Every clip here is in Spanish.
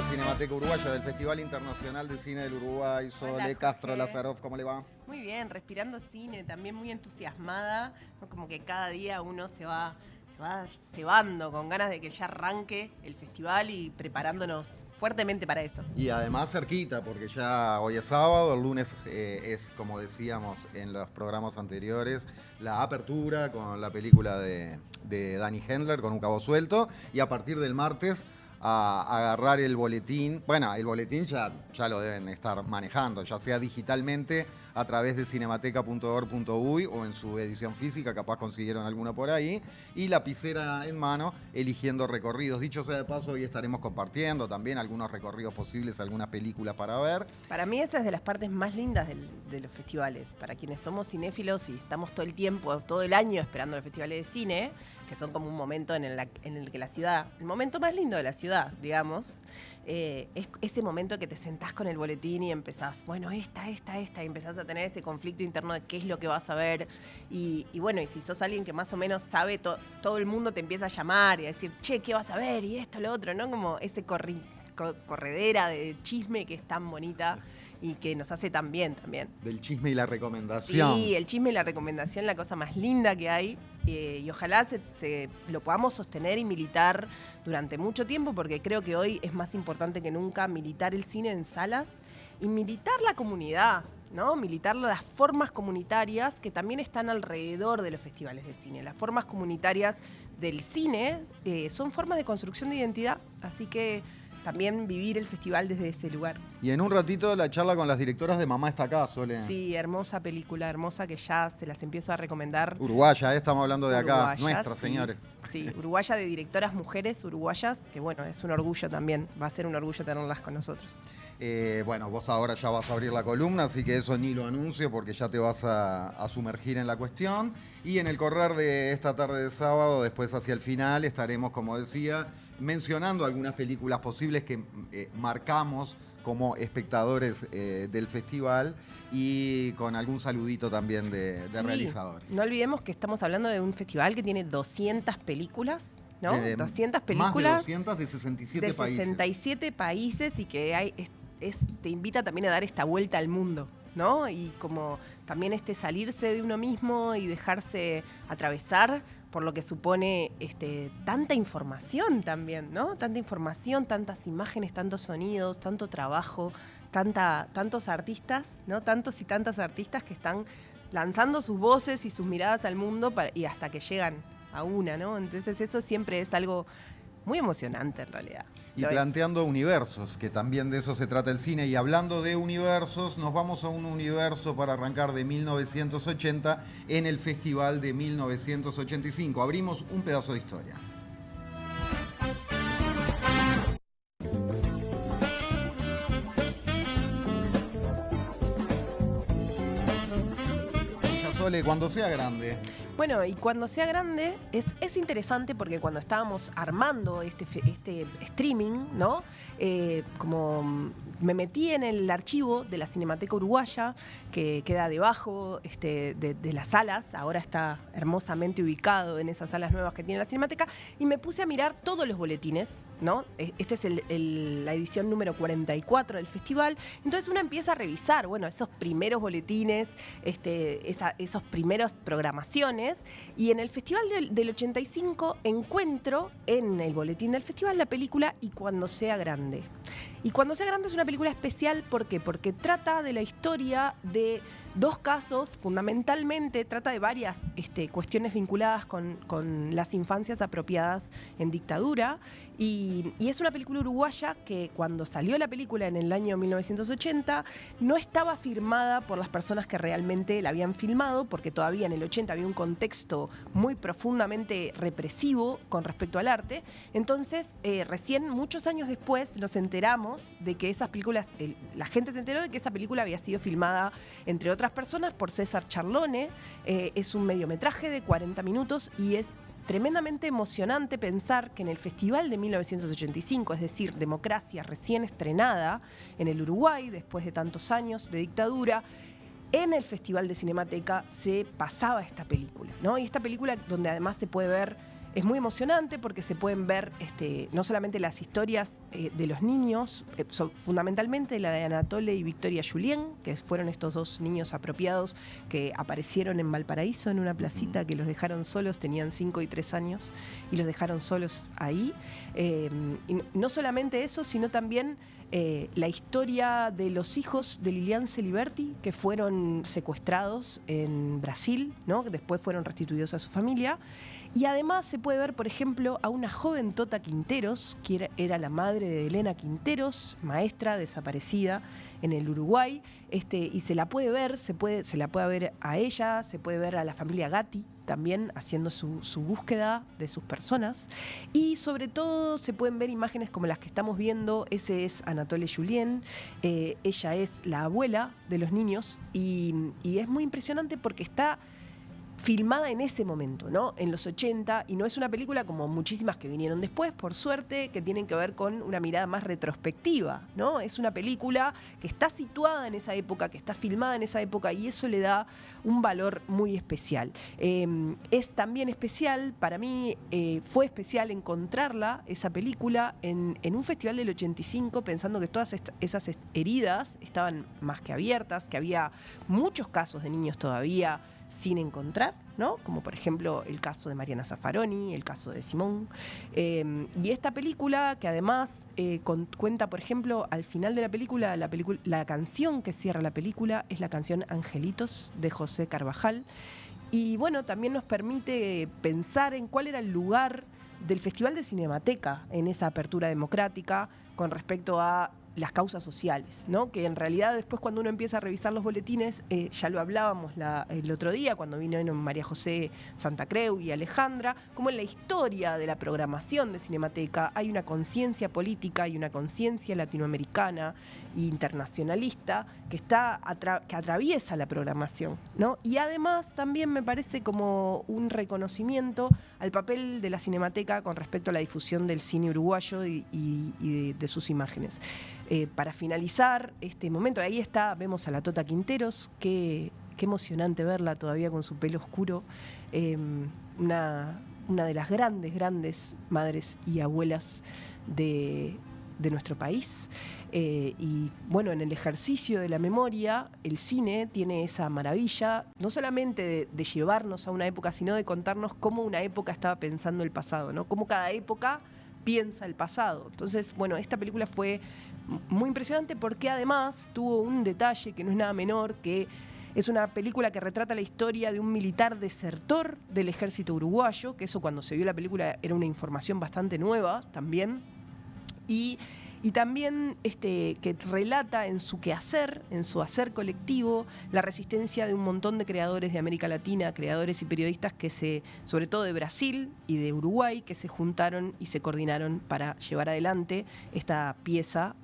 la Cinemateca Uruguaya del Festival Internacional de Cine del Uruguay. Sole Castro Lazarov, ¿cómo le va? Muy bien, respirando cine, también muy entusiasmada, ¿no? Como que cada día uno se va cebando con ganas de que ya arranque el festival y preparándonos fuertemente para eso. Y además cerquita, porque ya hoy es sábado, el lunes es, como decíamos en los programas anteriores, la apertura con la película de Danny Hendler, Con un cabo suelto, y a partir del martes a agarrar el boletín. Bueno, el boletín ya lo deben estar manejando, ya sea digitalmente a través de cinemateca.org.uy o en su edición física, capaz consiguieron alguna por ahí, y lapicera en mano, eligiendo recorridos. Dicho sea de paso, hoy estaremos compartiendo también algunos recorridos posibles, algunas películas para ver. Para mí esa es de las partes más lindas de los festivales. Para quienes somos cinéfilos y estamos todo el tiempo, todo el año esperando los festivales de cine, que son como un momento en el que la ciudad, el momento más lindo de la ciudad, digamos, es ese momento que te sentás con el boletín y empezás, bueno, esta, y empezás a tener ese conflicto interno de qué es lo que vas a ver. Y bueno, y si sos alguien que más o menos sabe, todo el mundo te empieza a llamar y a decir, che, ¿qué vas a ver? Y esto, lo otro, ¿no? Como ese corredera de chisme que es tan bonita y que nos hace tan bien también. Del chisme y la recomendación. Sí, el chisme y la recomendación, la cosa más linda que hay. Y ojalá lo podamos sostener y militar durante mucho tiempo, porque creo que hoy es más importante que nunca militar el cine en salas y militar la comunidad, ¿no? Militar las formas comunitarias que también están alrededor de los festivales de cine. Las formas comunitarias del cine son formas de construcción de identidad, así que también vivir el festival desde ese lugar. Y en un ratito la charla con las directoras de Mamá está acá, Sole. Sí, hermosa película, hermosa, que ya se las empiezo a recomendar. Uruguaya, estamos hablando de acá, nuestras, sí, señores. Sí, uruguaya, de directoras mujeres uruguayas, que bueno, es un orgullo también, va a ser un orgullo tenerlas con nosotros. Bueno, vos ahora ya vas a abrir la columna, así que eso ni lo anuncio porque ya te vas a sumergir en la cuestión. Y en el correr de esta tarde de sábado, después hacia el final, estaremos, como decía, mencionando algunas películas posibles que marcamos como espectadores del festival y con algún saludito también de realizadores. No olvidemos que estamos hablando de un festival que tiene 200 películas, ¿no? 200 Más películas. de 200 de 67 países. De 67 países y que te invita también a dar esta vuelta al mundo, ¿no? Y como también salirse de uno mismo y dejarse atravesar por lo que supone tanta información también, ¿no? Tanta información, tantas imágenes, tantos sonidos, tanto trabajo, tantos artistas, ¿no? Tantos y tantas artistas que están lanzando sus voces y sus miradas al mundo y hasta que llegan a una, ¿no? Entonces eso siempre es algo muy emocionante en realidad. Y planteando universos, que también de eso se trata el cine. Y hablando de universos, nos vamos a un universo para arrancar de 1980 en el Festival de 1985. Abrimos un pedazo de historia. Sole, cuando sea grande. Bueno, y cuando sea grande es interesante porque cuando estábamos armando este streaming, ¿no? Como me metí en el archivo de la Cinemateca Uruguaya, que queda debajo de las salas, ahora está hermosamente ubicado en esas salas nuevas que tiene la Cinemateca, y me puse a mirar todos los boletines, ¿no? Esta es la edición número 44 del festival. Entonces uno empieza a revisar, bueno, esos primeros boletines, esos primeros programaciones. Y en el festival del 85 encuentro en el boletín del festival la película Y cuando sea grande. Y cuando sea grande es una película especial, ¿por qué? Porque trata de la historia de dos casos, fundamentalmente trata de varias cuestiones vinculadas con las infancias apropiadas en dictadura. Y es una película uruguaya que cuando salió la película en el año 1980 no estaba firmada por las personas que realmente la habían filmado, porque todavía en el 80 había un contexto muy profundamente represivo con respecto al arte. Entonces, recién muchos años después nos enteramos de que esas películas, la gente se enteró de que esa película había sido filmada, entre otras personas, por César Charlone. Es un mediometraje de 40 minutos y es tremendamente emocionante pensar que en el Festival de 1985, es decir, democracia recién estrenada en el Uruguay, después de tantos años de dictadura, en el Festival de Cinemateca se pasaba esta película, ¿no? Y esta película donde además se puede ver Es muy emocionante porque se pueden ver no solamente las historias de los niños, fundamentalmente la de Anatole y Victoria Julien, que fueron estos dos niños apropiados que aparecieron en Valparaíso en una placita, que los dejaron solos, tenían 5 y 3 años y los dejaron solos ahí. Y no solamente eso, sino también la historia de los hijos de Lilian Celiberti, que fueron secuestrados en Brasil, ¿no? Que después fueron restituidos a su familia. Y además se puede ver, por ejemplo, a una joven Tota Quinteros, que era la madre de Elena Quinteros, maestra desaparecida en el Uruguay, y se la puede ver, se la puede ver a ella, se puede ver a la familia Gatti también haciendo su búsqueda de sus personas, y sobre todo se pueden ver imágenes como las que estamos viendo. Ese es Anatole Julien, ella es la abuela de los niños, y es muy impresionante porque está filmada en ese momento, ¿no? En los 80, y no es una película como muchísimas que vinieron después, por suerte, que tienen que ver con una mirada más retrospectiva, ¿no? Es una película que está situada en esa época, que está filmada en esa época, y eso le da un valor muy especial. Es también especial, para mí fue especial encontrarla, esa película, en un festival del 85, pensando que todas esas heridas estaban más que abiertas, que había muchos casos de niños todavía sin encontrar, ¿no? Como por ejemplo el caso de Mariana Zaffaroni, el caso de Simón. Y esta película, que además cuenta, por ejemplo, al final de la canción que cierra la película es la canción Angelitos de José Carvajal. Y bueno, también nos permite pensar en cuál era el lugar del Festival de Cinemateca en esa apertura democrática con respecto a las causas sociales, ¿no? Que en realidad después, cuando uno empieza a revisar los boletines, ya lo hablábamos el otro día cuando vino María José Santa Creu y Alejandra, como en la historia de la programación de Cinemateca hay una conciencia política y una conciencia latinoamericana e internacionalista que atraviesa la programación, ¿no? Y además también me parece como un reconocimiento al papel de la Cinemateca con respecto a la difusión del cine uruguayo y de sus imágenes. Para finalizar este momento, ahí vemos a la Tota Quinteros, qué emocionante verla todavía con su pelo oscuro, una de las grandes madres y abuelas de nuestro país. Y bueno, en el ejercicio de la memoria, el cine tiene esa maravilla, no solamente de llevarnos a una época, sino de contarnos cómo una época estaba pensando el pasado, ¿no? Cómo cada época piensa el pasado. Entonces, bueno, esta película fue muy impresionante porque además tuvo un detalle que no es nada menor, que es una película que retrata la historia de un militar desertor del ejército uruguayo, que eso cuando se vio la película era una información bastante nueva también, y también que relata en su quehacer, en su hacer colectivo, la resistencia de un montón de creadores de América Latina, creadores y periodistas sobre todo de Brasil y de Uruguay, que se juntaron y se coordinaron para llevar adelante esta pieza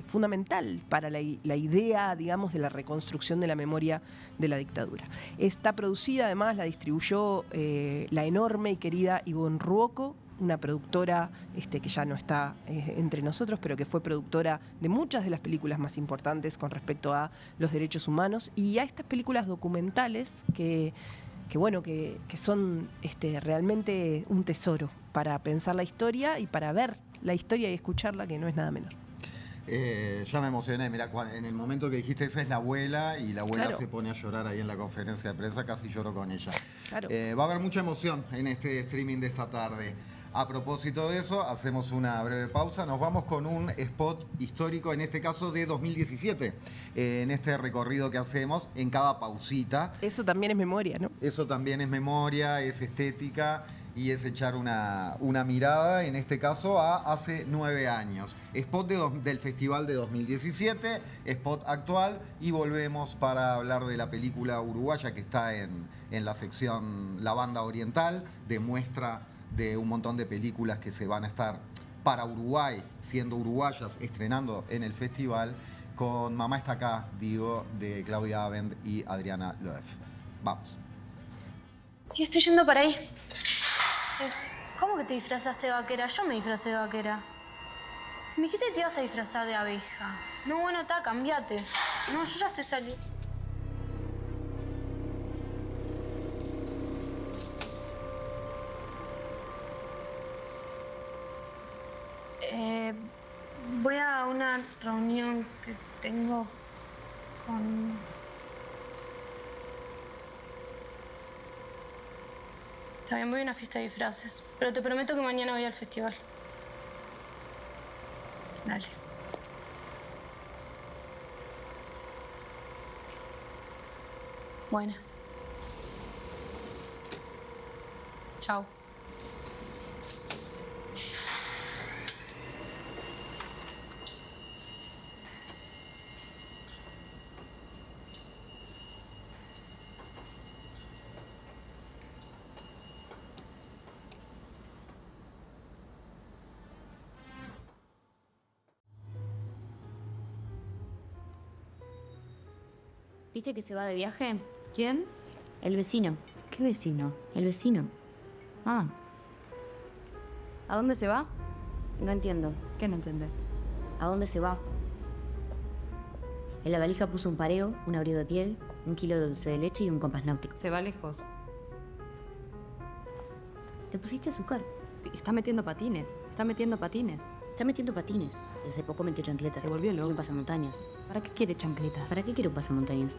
fundamental para la idea, digamos, de la reconstrucción de la memoria de la dictadura. Está producida, además, la distribuyó la enorme y querida Ivonne Ruoco, una productora que ya no está entre nosotros, pero que fue productora de muchas de las películas más importantes con respecto a los derechos humanos y a estas películas documentales que son realmente un tesoro para pensar la historia y para ver la historia y escucharla, que no es nada menor. Ya me emocioné, mira, en el momento que dijiste esa es la abuela, y la abuela, claro, se pone a llorar ahí en la conferencia de prensa, casi lloro con ella. Claro. Va a haber mucha emoción en este streaming de esta tarde. A propósito de eso, hacemos una breve pausa, nos vamos con un spot histórico, en este caso de 2017, en este recorrido que hacemos en cada pausita. Eso también es memoria, ¿no? Eso también es memoria, es estética y es echar una mirada, en este caso, a hace 9 años. Spot del Festival de 2017, spot actual, y volvemos para hablar de la película uruguaya que está en la sección La Banda Oriental, de muestra de un montón de películas que se van a estar para Uruguay, siendo uruguayas, estrenando en el festival, con Mamá está acá, digo, de Claudia Abend y Adriana Loef. Vamos. Sí, estoy yendo para ahí. Sí. ¿Cómo que te disfrazaste de vaquera? Yo me disfracé de vaquera. Si me dijiste que te ibas a disfrazar de abeja. No, bueno, cambiate. No, yo ya estoy saliendo. a una reunión que tengo con... También voy a una fiesta de disfraces, pero te prometo que mañana voy al festival. Dale. Bueno. Chao. ¿Viste que se va de viaje? ¿Quién? El vecino. ¿Qué vecino? El vecino. Ah. ¿A dónde se va? No entiendo. ¿Qué no entendés? ¿A dónde se va? En la valija puso un pareo, un abrigo de piel, 1 kilo de dulce de leche y un compás náutico. Se va lejos. ¿Te pusiste azúcar? Está metiendo patines. Está metiendo patines. Está metiendo patines. Hace poco metió chancletas. Se volvió loco. Y un pasamontañas. ¿Para qué quiere chancletas? ¿Para qué quiere un pasamontañas?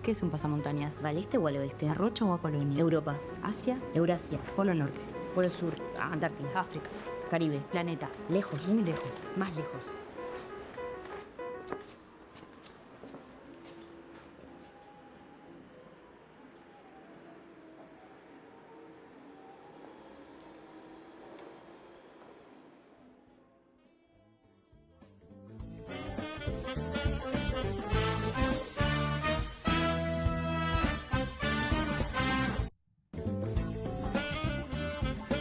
¿Qué es un pasamontañas? ¿Va al este o al oeste? ¿A Rocha o a Colonia? Europa. ¿Asia? Eurasia. Polo Norte. Polo Sur. Antártida. África. Caribe. Planeta. Lejos. Muy lejos. Más lejos.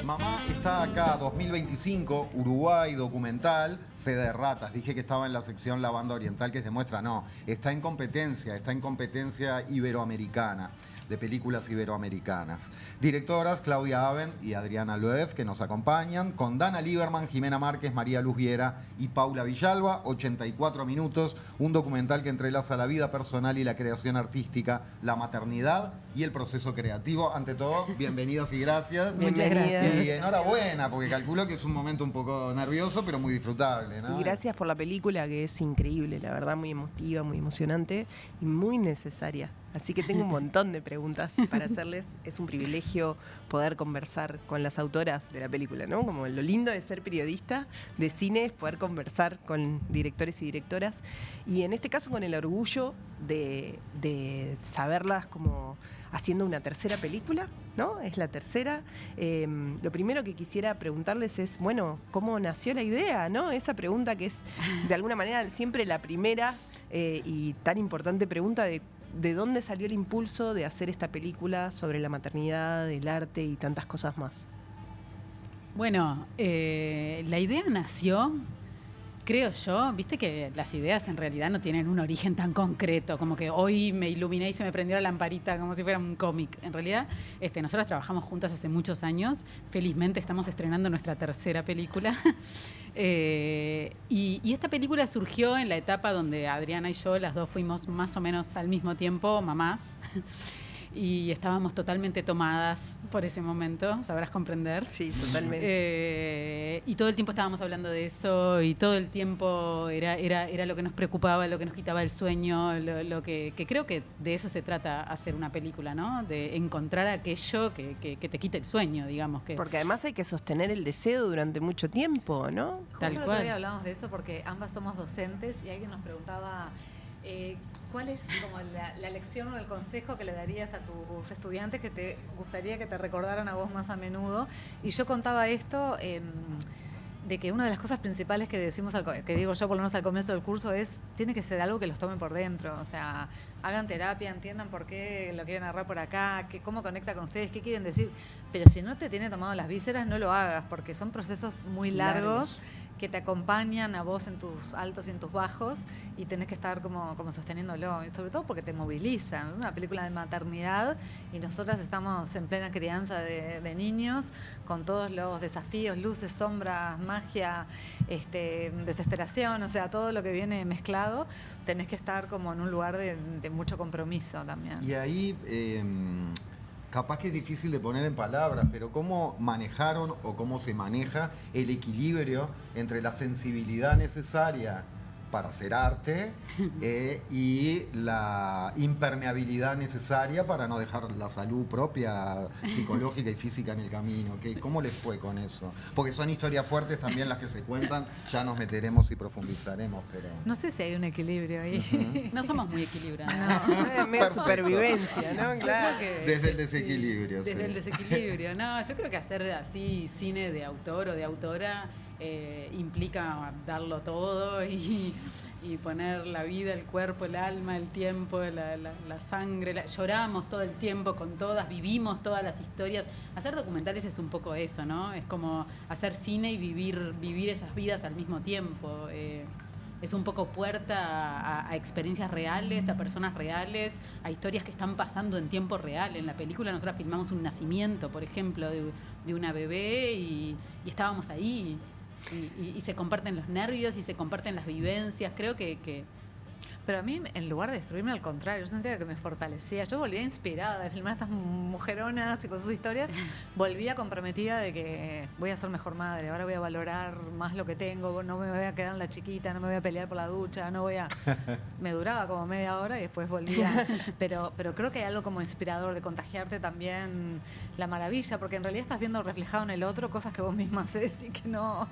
Mamá está acá, 2025, Uruguay, documental, Fe de Ratas. Dije que estaba en la sección La Banda Oriental que se muestra. No, está en competencia iberoamericana, de películas iberoamericanas. Directoras Claudia Aben y Adriana Loew, que nos acompañan, con Dana Lieberman, Jimena Márquez, María Luz Viera y Paula Villalba. 84 minutos, un documental que entrelaza la vida personal y la creación artística, la maternidad y el proceso creativo. Ante todo, bienvenidas y gracias. Muchas gracias. Y enhorabuena, porque calculo que es un momento un poco nervioso, pero muy disfrutable, ¿no? Y gracias por la película, que es increíble, la verdad, muy emotiva, muy emocionante y muy necesaria. Así que tengo un montón de preguntas para hacerles. Es un privilegio poder conversar con las autoras de la película, ¿no? Como lo lindo de ser periodista de cine es poder conversar con directores y directoras. Y en este caso con el orgullo de saberlas como haciendo una tercera película, ¿no? Es la tercera. Lo primero que quisiera preguntarles es, bueno, ¿cómo nació la idea, no? Esa pregunta que es, de alguna manera, siempre la primera y tan importante pregunta de dónde salió el impulso de hacer esta película sobre la maternidad, el arte y tantas cosas más. Bueno, la idea nació, creo yo, viste que las ideas en realidad no tienen un origen tan concreto, como que hoy me iluminé y se me prendió la lamparita como si fuera un cómic. En realidad, nosotras trabajamos juntas hace muchos años, felizmente estamos estrenando nuestra tercera película. Y esta película surgió en la etapa donde Adriana y yo, las dos fuimos más o menos al mismo tiempo mamás. Y estábamos totalmente tomadas por ese momento, sabrás comprender. Sí, totalmente. Y todo el tiempo estábamos hablando de eso y todo el tiempo era lo que nos preocupaba, lo que nos quitaba el sueño, lo que creo que de eso se trata hacer una película, ¿no? De encontrar aquello que te quite el sueño, digamos. Porque además hay que sostener el deseo durante mucho tiempo, ¿no? Tal Justo el otro cual. día hablamos de eso porque ambas somos docentes y alguien nos preguntaba ¿cuál es como la lección o el consejo que le darías a tus estudiantes que te gustaría que te recordaran a vos más a menudo? Y yo contaba esto de que una de las cosas principales que decimos, que digo yo por lo menos al comienzo del curso, es tiene que ser algo que los tomen por dentro. O sea, hagan terapia, entiendan por qué lo quieren narrar por acá, cómo conecta con ustedes, qué quieren decir. Pero si no te tiene tomado las vísceras, no lo hagas, porque son procesos muy largos que te acompañan a vos en tus altos y en tus bajos y tenés que estar como sosteniéndolo, y sobre todo porque te movilizan. Es una película de maternidad y nosotras estamos en plena crianza de niños con todos los desafíos, luces, sombras, magia, desesperación, o sea, todo lo que viene mezclado. Tenés que estar como en un lugar de mucho compromiso también. Y ahí capaz que es difícil de poner en palabras, pero cómo manejaron o cómo se maneja el equilibrio entre la sensibilidad necesaria para hacer arte y la impermeabilidad necesaria para no dejar la salud propia, psicológica y física en el camino. ¿Cómo les fue con eso? Porque son historias fuertes también las que se cuentan, ya nos meteremos y profundizaremos. Pero... No sé si hay un equilibrio ahí. No somos muy equilibrados. Es medio Perfecto. supervivencia, ¿no? Claro. Desde el desequilibrio. Desde sí. el desequilibrio. No, yo creo que hacer así cine de autor o de autora implica darlo todo y poner la vida, el cuerpo, el alma, el tiempo, la sangre. Lloramos todo el tiempo con todas, vivimos todas las historias. Hacer documentales es un poco eso, ¿no? Es como hacer cine y vivir esas vidas al mismo tiempo. Es un poco puerta a experiencias reales, a personas reales, a historias que están pasando en tiempo real. En la película nosotros filmamos un nacimiento, por ejemplo, de una bebé y estábamos ahí. Y se comparten los nervios y se comparten las vivencias. Creo que Pero a mí, en lugar de destruirme, al contrario, yo sentía que me fortalecía. Yo volvía inspirada de filmar estas mujeronas y con sus historias. Volvía comprometida de que voy a ser mejor madre, ahora voy a valorar más lo que tengo, no me voy a quedar en la chiquita, no me voy a pelear por la ducha, no voy a... Me duraba como media hora y después volvía. Pero creo que hay algo como inspirador de contagiarte también la maravilla, porque en realidad estás viendo reflejado en el otro cosas que vos misma haces y que no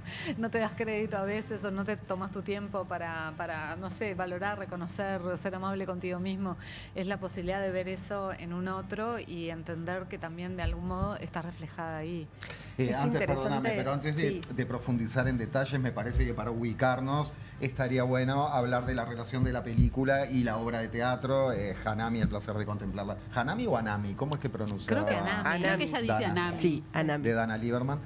te das crédito a veces o no te tomas tu tiempo para no sé, valorar, reconocer, ser amable contigo mismo. Es la posibilidad de ver eso en un otro y entender que también de algún modo está reflejada ahí. Antes de profundizar en detalles, me parece que para ubicarnos estaría bueno hablar de la relación de la película y la obra de teatro, Hanami, el placer de contemplarla. ¿Hanami o Anami? ¿Cómo es que pronuncia? Creo que Anami. creo que ella dice Dana. Anami. Sí, Anami. De Dana Lieberman.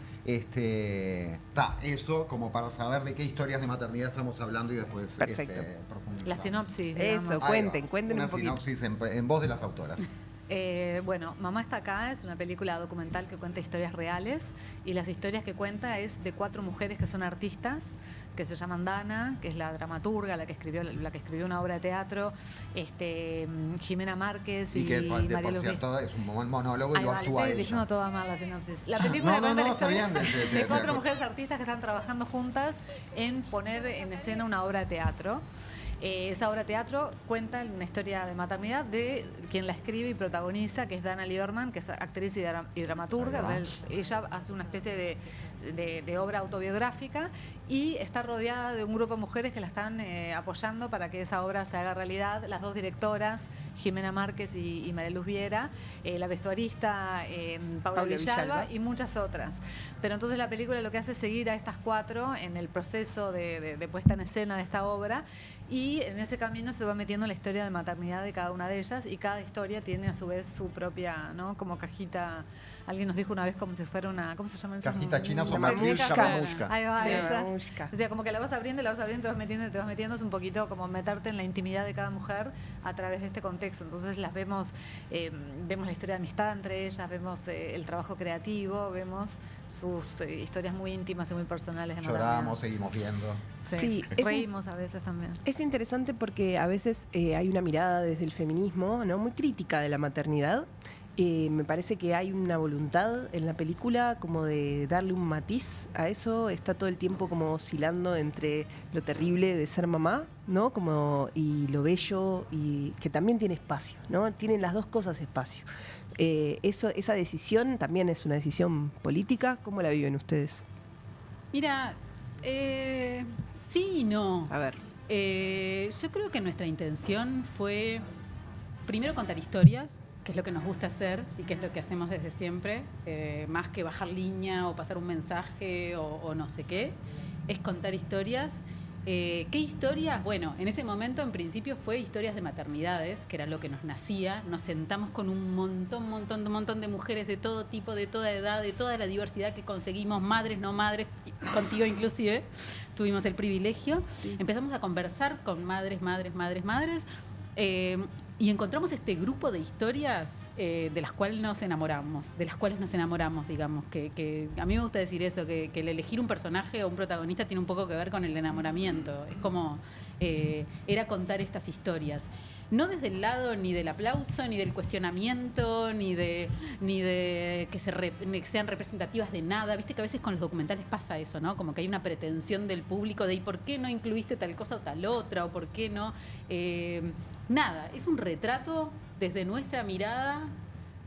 Eso como para saber de qué historias de maternidad estamos hablando y después Perfecto. profundizar. La sinopsis, Eso, digamos. cuenten Una un poquito. sinopsis en voz de las autoras. Bueno, Mamá está acá, es una película documental que cuenta historias reales y las historias que cuenta es de 4 mujeres que son artistas, que se llaman Dana, que es la dramaturga, la que escribió una obra de teatro, Jimena Márquez y que María por Luz cierto es un monólogo y Ahí lo va, actúa estoy ella. diciendo toda mal la sinopsis. La película cuenta la está historia bien, de 4 mujeres artistas que están trabajando juntas en poner en escena una obra de teatro. Esa obra de teatro cuenta una historia de maternidad de quien la escribe y protagoniza, que es Dana Lieberman, que es actriz y dramaturga. Ella hace una especie de obra autobiográfica y está rodeada de un grupo de mujeres que la están apoyando para que esa obra se haga realidad. Las 2 directoras, Jimena Márquez y María Luz Viera, la vestuarista Paula Villalba y muchas otras. Pero entonces la película lo que hace es seguir a estas 4 en el proceso de puesta en escena de esta obra y en ese camino se va metiendo la historia de maternidad de cada una de ellas y cada historia tiene a su vez su propia, ¿no? Como cajita. Alguien nos dijo una vez como si fuera una, ¿cómo se llaman esas? Cajita china son mamushka. mamushka. Ahí va, Sí, esas. mamushka. O sea, como que la vas abriendo, te vas metiendo, es un poquito como meterte en la intimidad de cada mujer a través de este contexto. Entonces las vemos, vemos la historia de amistad entre ellas, vemos el trabajo creativo, vemos sus historias muy íntimas y muy personales de Lloramos, seguimos viendo. Sí, reímos a veces también. Es interesante porque a veces hay una mirada desde el feminismo, ¿no? Muy crítica de la maternidad. Me parece que hay una voluntad en la película como de darle un matiz a eso. Está todo el tiempo como oscilando entre lo terrible de ser mamá, ¿no? Y lo bello y que también tiene espacio, ¿no? Tienen las 2 cosas espacio. Esa decisión también es una decisión política. ¿Cómo la viven ustedes? Mira, sí y no. A ver. Yo creo que nuestra intención fue primero contar historias, que es lo que nos gusta hacer y que es lo que hacemos desde siempre, más que bajar línea o pasar un mensaje o no sé qué, es contar historias. ¿Qué historias? Bueno, en ese momento en principio fue historias de maternidades, que era lo que nos nacía. Nos sentamos con un montón de mujeres de todo tipo, de toda edad, de toda la diversidad que conseguimos, madres, no madres, contigo inclusive, tuvimos el privilegio. Sí. Empezamos a conversar con madres, y encontramos este grupo de historias de las cuales nos enamoramos, digamos, que a mí me gusta decir eso, que el elegir un personaje o un protagonista tiene un poco que ver con el enamoramiento. Es como, era contar estas historias. no desde el lado ni del aplauso, ni del cuestionamiento, ni de que sean representativas de nada. Viste que a veces con los documentales pasa eso, ¿no? Como que hay una pretensión del público de ¿y por qué no incluiste tal cosa o tal otra? ¿O por qué no? Nada, es un retrato desde nuestra mirada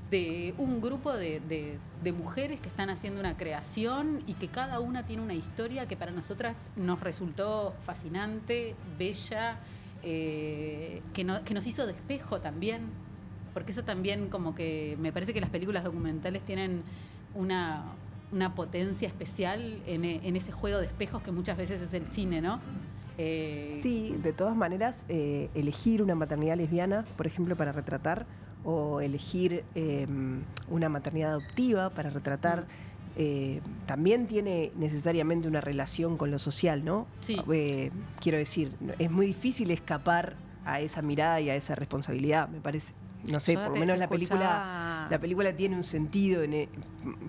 de un grupo de mujeres que están haciendo una creación y que cada una tiene una historia que para nosotras nos resultó fascinante, bella, que nos hizo de espejo también, porque eso también como que me parece que las películas documentales tienen una potencia especial en ese juego de espejos que muchas veces es el cine, ¿no? Sí, de todas maneras, elegir una maternidad lesbiana, por ejemplo, para retratar, o elegir una maternidad adoptiva para retratar, también tiene necesariamente una relación con lo social, ¿no? Sí. Quiero decir, es muy difícil escapar a esa mirada y a esa responsabilidad, me parece. No sé, por lo menos la película tiene un sentido,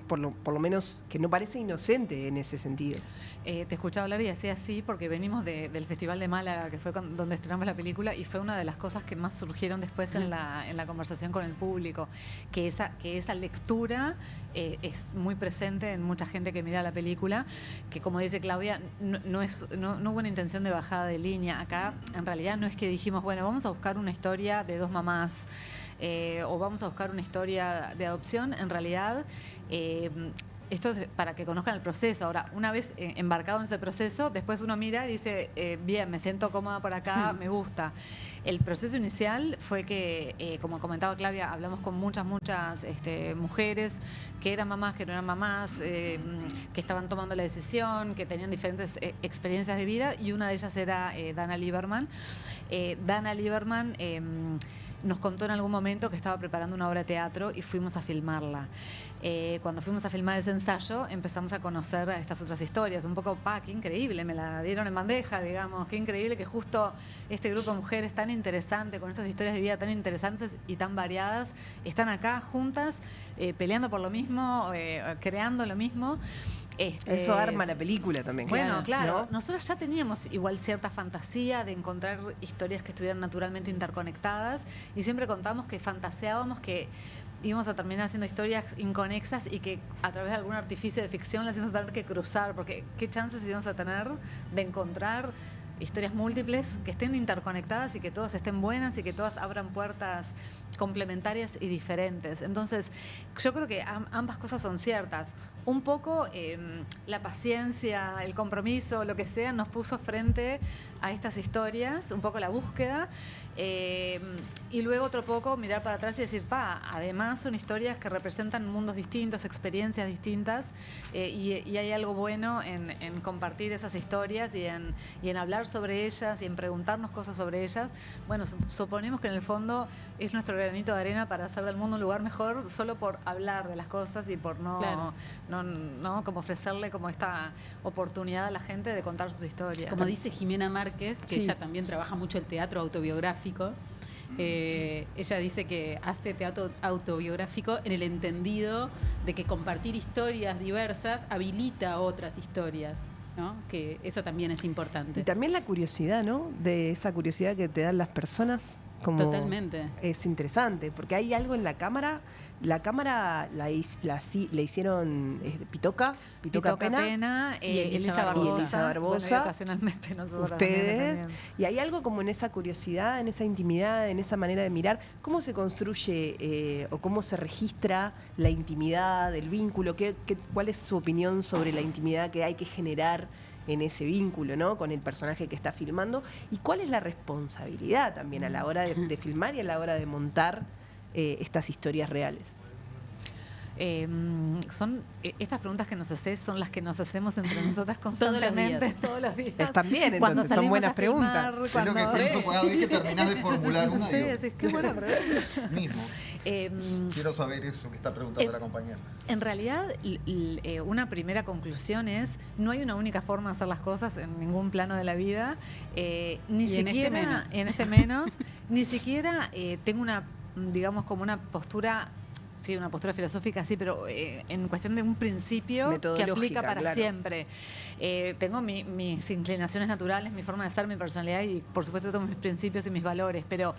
por lo menos que no parece inocente en ese sentido. Te escuchaba hablar y hacía así porque venimos del Festival de Málaga, que fue donde estrenamos la película, y fue una de las cosas que más surgieron después en la conversación con el público, que esa lectura es muy presente en mucha gente que mira la película, que como dice Claudia, no hubo una intención de bajada de línea. Acá en realidad no es que dijimos, bueno, vamos a buscar una historia de dos mamás, o vamos a buscar una historia de adopción. En realidad, esto es para que conozcan el proceso. Ahora, una vez embarcado en ese proceso, después uno mira y dice, bien, me siento cómoda por acá, me gusta. El proceso inicial fue que, como comentaba Claudia, hablamos con muchas mujeres que eran mamás, que no eran mamás, que estaban tomando la decisión, que tenían diferentes experiencias de vida, y una de ellas era Dana Lieberman. Dana Lieberman nos contó en algún momento que estaba preparando una obra de teatro y fuimos a filmarla. Cuando fuimos a filmar ese ensayo, empezamos a conocer estas otras historias. Un poco, qué increíble, me la dieron en bandeja, digamos. Qué increíble que justo este grupo de mujeres tan interesante, con estas historias de vida tan interesantes y tan variadas, están acá juntas, peleando por lo mismo, creando lo mismo. Eso arma la película también. Bueno, claro. ¿no? Nosotros ya teníamos igual cierta fantasía de encontrar historias que estuvieran naturalmente interconectadas, y siempre contamos que fantaseábamos que íbamos a terminar haciendo historias inconexas y que a través de algún artificio de ficción las íbamos a tener que cruzar, porque qué chances íbamos a tener de encontrar historias múltiples que estén interconectadas y que todas estén buenas y que todas abran puertas complementarias y diferentes. Entonces, yo creo que ambas cosas son ciertas. Un poco la paciencia, el compromiso, lo que sea, nos puso frente a estas historias, un poco la búsqueda, y luego otro poco mirar para atrás y decir, además son historias que representan mundos distintos, experiencias distintas, y hay algo bueno en compartir esas historias y en hablar sobre ellas y en preguntarnos cosas sobre ellas. Bueno, suponemos que en el fondo es nuestro granito de arena para hacer del mundo un lugar mejor, solo por hablar de las cosas y por no como ofrecerle como esta oportunidad a la gente de contar sus historias. Como dice Jimena Márquez, que ella también trabaja mucho el teatro autobiográfico, ella dice que hace teatro autobiográfico en el entendido de que compartir historias diversas habilita otras historias, ¿no? Que eso también es importante. Y también la curiosidad, ¿no? De esa curiosidad que te dan las personas. Totalmente. Es interesante, porque hay algo en la cámara. La cámara la hicieron Pitoca Pena y Elisa Barbosa. Bueno, y ocasionalmente nosotros ustedes. también. Y hay algo como en esa curiosidad, en esa intimidad, en esa manera de mirar. ¿Cómo se construye o cómo se registra la intimidad, el vínculo? ¿Cuál es su opinión sobre la intimidad que hay que generar en ese vínculo, ¿no? Con el personaje que está filmando? ¿Y cuál es la responsabilidad también a la hora de filmar y a la hora de montar estas historias reales? Estas preguntas que nos haces son las que nos hacemos entre nosotras constantemente, todos los días. Están bien, entonces, son buenas preguntas. Es lo que pienso cada vez que terminás de formular una. Qué buena pregunta. Mismo. Quiero saber eso que está preguntando la compañera. En realidad, una primera conclusión es, no hay una única forma de hacer las cosas en ningún plano de la vida, ni siquiera en este menos, ni siquiera tengo una, digamos, como una postura sí, una postura filosófica, sí, pero en cuestión de un principio que Metodológica, aplica para claro. siempre. Tengo mis inclinaciones naturales, mi forma de ser, mi personalidad y por supuesto tengo mis principios y mis valores, pero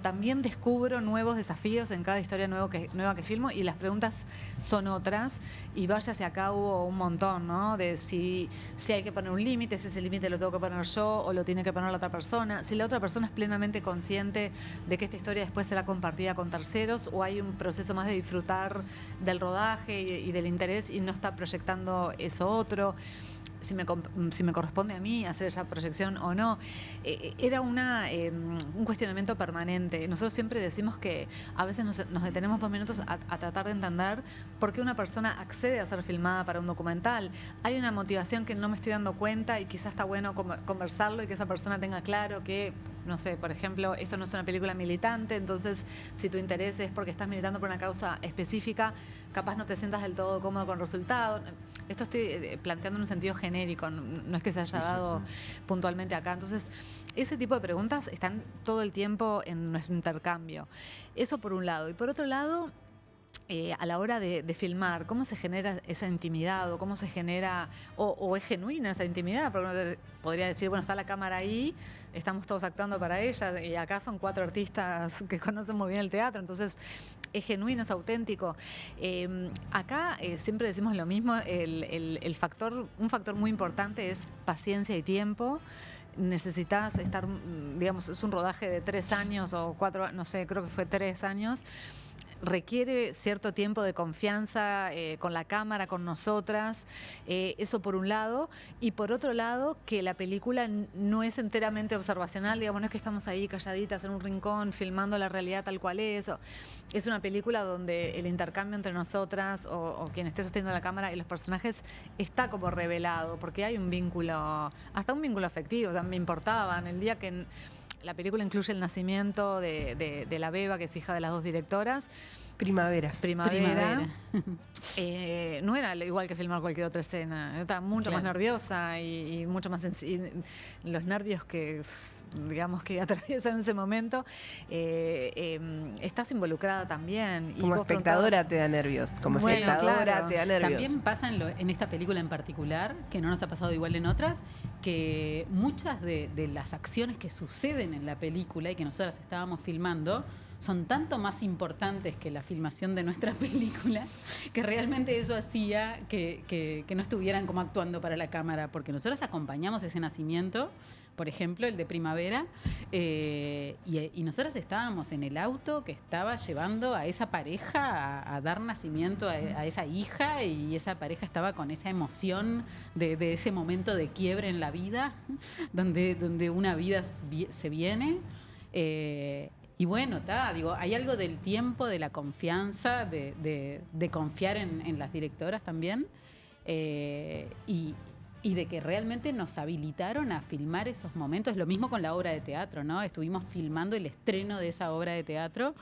también descubro nuevos desafíos en cada historia nueva que filmo y las preguntas son otras y vaya hacia acá hubo un montón, ¿no? De si hay que poner un límite, si ese límite lo tengo que poner yo o lo tiene que poner la otra persona, si la otra persona es plenamente consciente de que esta historia después será compartida con terceros o hay un proceso más de disfrutar del rodaje y del interés y no está proyectando eso otro. Si me corresponde a mí hacer esa proyección o no. Era un cuestionamiento permanente. Nosotros siempre decimos que a veces nos detenemos 2 minutos a tratar de entender por qué una persona accede a ser filmada para un documental. Hay una motivación que no me estoy dando cuenta y quizás está bueno conversarlo y que esa persona tenga claro que, no sé, por ejemplo, esto no es una película militante, entonces si tu interés es porque estás militando por una causa específica, capaz no te sientas del todo cómodo con el resultado. Esto estoy planteando en un sentido genérico, no es que se haya dado puntualmente acá. Entonces, ese tipo de preguntas están todo el tiempo en nuestro intercambio. Eso por un lado. Y por otro lado, a la hora de filmar, ¿cómo se genera esa intimidad o cómo se genera, o es genuina esa intimidad? Porque uno podría decir, bueno, está la cámara ahí, estamos todos actuando para ella y acá son 4 artistas que conocen muy bien el teatro, entonces es genuino, es auténtico. Acá siempre decimos lo mismo, un factor muy importante es paciencia y tiempo. Necesitas estar, digamos, es un rodaje de 3 años o 4, no sé, creo que fue 3 años. Requiere cierto tiempo de confianza con la cámara, con nosotras, eso por un lado, y por otro lado que la película no es enteramente observacional, digamos, no es que estamos ahí calladitas en un rincón filmando la realidad tal cual es una película donde el intercambio entre nosotras o quien esté sosteniendo la cámara y los personajes está como revelado, porque hay un vínculo, hasta un vínculo afectivo, o sea, me importaban el día que... La película incluye el nacimiento de la Beba, que es hija de las 2 directoras. Primavera. No era igual que filmar cualquier otra escena. Yo estaba mucho más nerviosa y mucho más los nervios que, digamos, que atraviesan en ese momento. Estás involucrada también. Como espectadora te da nervios. Como espectadora te da nervios. También pasa en esta película en particular, que no nos ha pasado igual en otras, que muchas de las acciones que suceden en la película y que nosotras estábamos filmando son tanto más importantes que la filmación de nuestra película, que realmente eso hacía que no estuvieran como actuando para la cámara, porque nosotros acompañamos ese nacimiento, por ejemplo, el de Primavera, y nosotros estábamos en el auto que estaba llevando a esa pareja a dar nacimiento a esa hija, y esa pareja estaba con esa emoción de ese momento de quiebre en la vida, donde una vida se viene. Y bueno, digo, hay algo del tiempo, de la confianza, de confiar en las directoras también, y de que realmente nos habilitaron a filmar esos momentos. Lo mismo con la obra de teatro, ¿no? Estuvimos filmando el estreno de esa obra de teatro,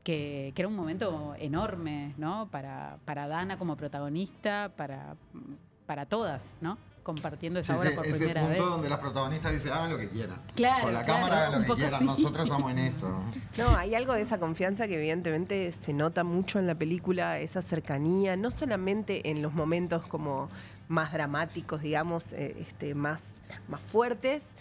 que era un momento enorme, ¿no? Para Dana como protagonista, para todas, ¿no? Compartiendo esa obra por primera vez. Ese punto donde las protagonistas dicen, hagan lo que quieran. Claro, con la cámara hagan lo que quieran, así. nosotros estamos en esto. No, hay algo de esa confianza que evidentemente se nota mucho en la película, esa cercanía, no solamente en los momentos como más dramáticos, digamos, más fuertes,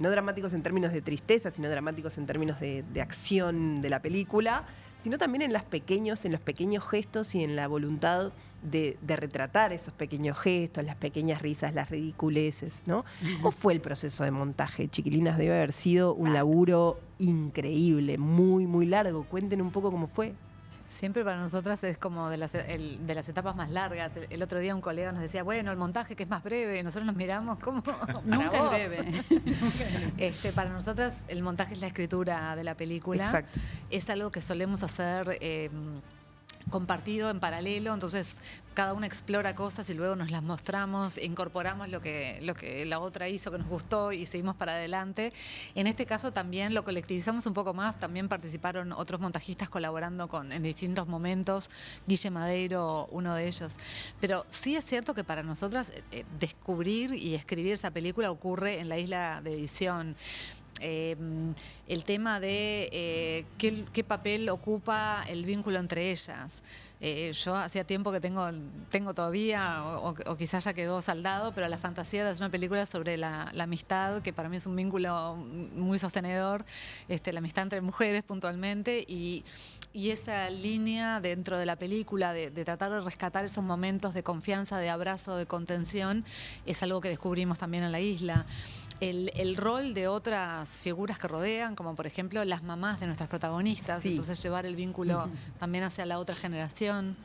no dramáticos en términos de tristeza, sino dramáticos en términos de acción de la película, sino también en los pequeños gestos y en la voluntad de retratar esos pequeños gestos, las pequeñas risas, las ridiculeces, ¿no? ¿Cómo fue el proceso de montaje, chiquilinas? Debe haber sido un laburo increíble, muy, muy largo. Cuenten un poco cómo fue. Siempre para nosotras es como de las etapas más largas. El otro día un colega nos decía, bueno, el montaje que es más breve, y nosotros nos miramos como Nunca es breve. Para nosotras el montaje es la escritura de la película. Exacto. Es algo que solemos hacer compartido en paralelo, entonces cada una explora cosas y luego nos las mostramos, incorporamos lo que la otra hizo que nos gustó y seguimos para adelante. En este caso también lo colectivizamos un poco más, también participaron otros montajistas colaborando en distintos momentos, Guille Madeiro, uno de ellos. Pero sí es cierto que para nosotras descubrir y escribir esa película ocurre en la isla de edición. el tema de qué papel ocupa el vínculo entre ellas. Yo hacía tiempo que tengo todavía, o quizás ya quedó saldado, pero la fantasía de hacer una película sobre la amistad, que para mí es un vínculo muy sostenedor, la amistad entre mujeres puntualmente, y esa línea dentro de la película de tratar de rescatar esos momentos de confianza, de abrazo, de contención, es algo que descubrimos también en la isla. El rol de otras figuras que rodean, como por ejemplo las mamás de nuestras protagonistas, entonces llevar el vínculo también hacia la otra generación.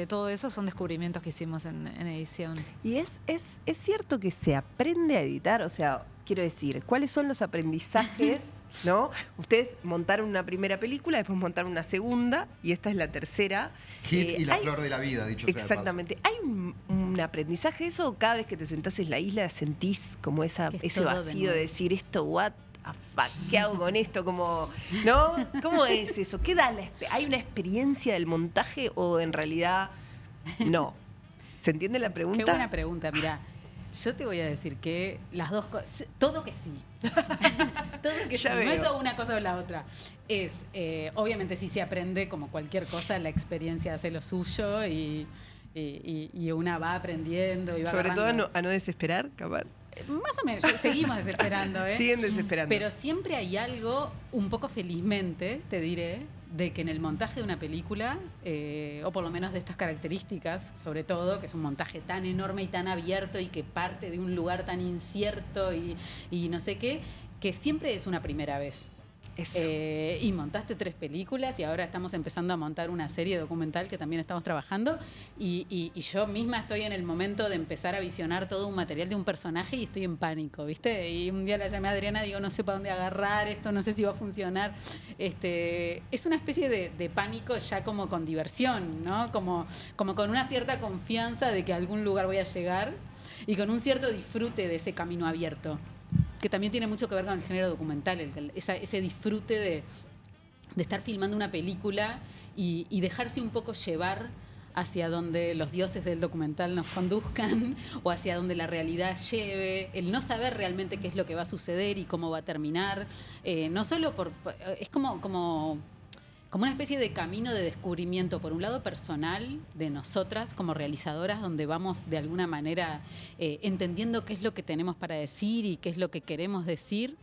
Todo eso son descubrimientos que hicimos en edición. Y es cierto que se aprende a editar, o sea, quiero decir, ¿cuáles son los aprendizajes? ¿No? Ustedes montaron una primera película, después montaron una segunda y esta es la tercera. Hit y la flor de la vida, dicho sea de paso. Exactamente. ¿Hay un aprendizaje de eso? Cada vez que te sentás en la isla sentís como ese vacío de decir esto, what the fuck, ¿qué hago con esto? Como, ¿no? ¿Cómo es eso? ¿Qué da ¿Hay una experiencia del montaje o en realidad no? ¿Se entiende la pregunta? Qué buena pregunta, mirá. Yo te voy a decir que las dos cosas, todo que sí. Todo que sí. No es una cosa o la otra. Obviamente sí se aprende como cualquier cosa, la experiencia hace lo suyo y una va aprendiendo y va sobre agarrando. todo a no desesperar, capaz. Más o menos, seguimos desesperando, ¿eh? Siguen desesperando. Pero siempre hay algo, un poco felizmente, te diré, de que en el montaje de una película, o por lo menos de estas características, sobre todo, que es un montaje tan enorme y tan abierto y que parte de un lugar tan incierto y no sé qué, que siempre es una primera vez. Y montaste 3 películas y ahora estamos empezando a montar una serie documental que también estamos trabajando y yo misma estoy en el momento de empezar a visionar todo un material de un personaje y estoy en pánico, ¿viste? Y un día la llamé a Adriana y digo, no sé para dónde agarrar esto, no sé si va a funcionar. Es una especie de pánico ya como con diversión, ¿no? Como con una cierta confianza de que a algún lugar voy a llegar y con un cierto disfrute de ese camino abierto, que también tiene mucho que ver con el género documental, ese disfrute de estar filmando una película y dejarse un poco llevar hacia donde los dioses del documental nos conduzcan o hacia donde la realidad lleve, el no saber realmente qué es lo que va a suceder y cómo va a terminar, no solo es como una especie de camino de descubrimiento, por un lado personal, de nosotras como realizadoras, donde vamos de alguna manera entendiendo qué es lo que tenemos para decir y qué es lo que queremos decir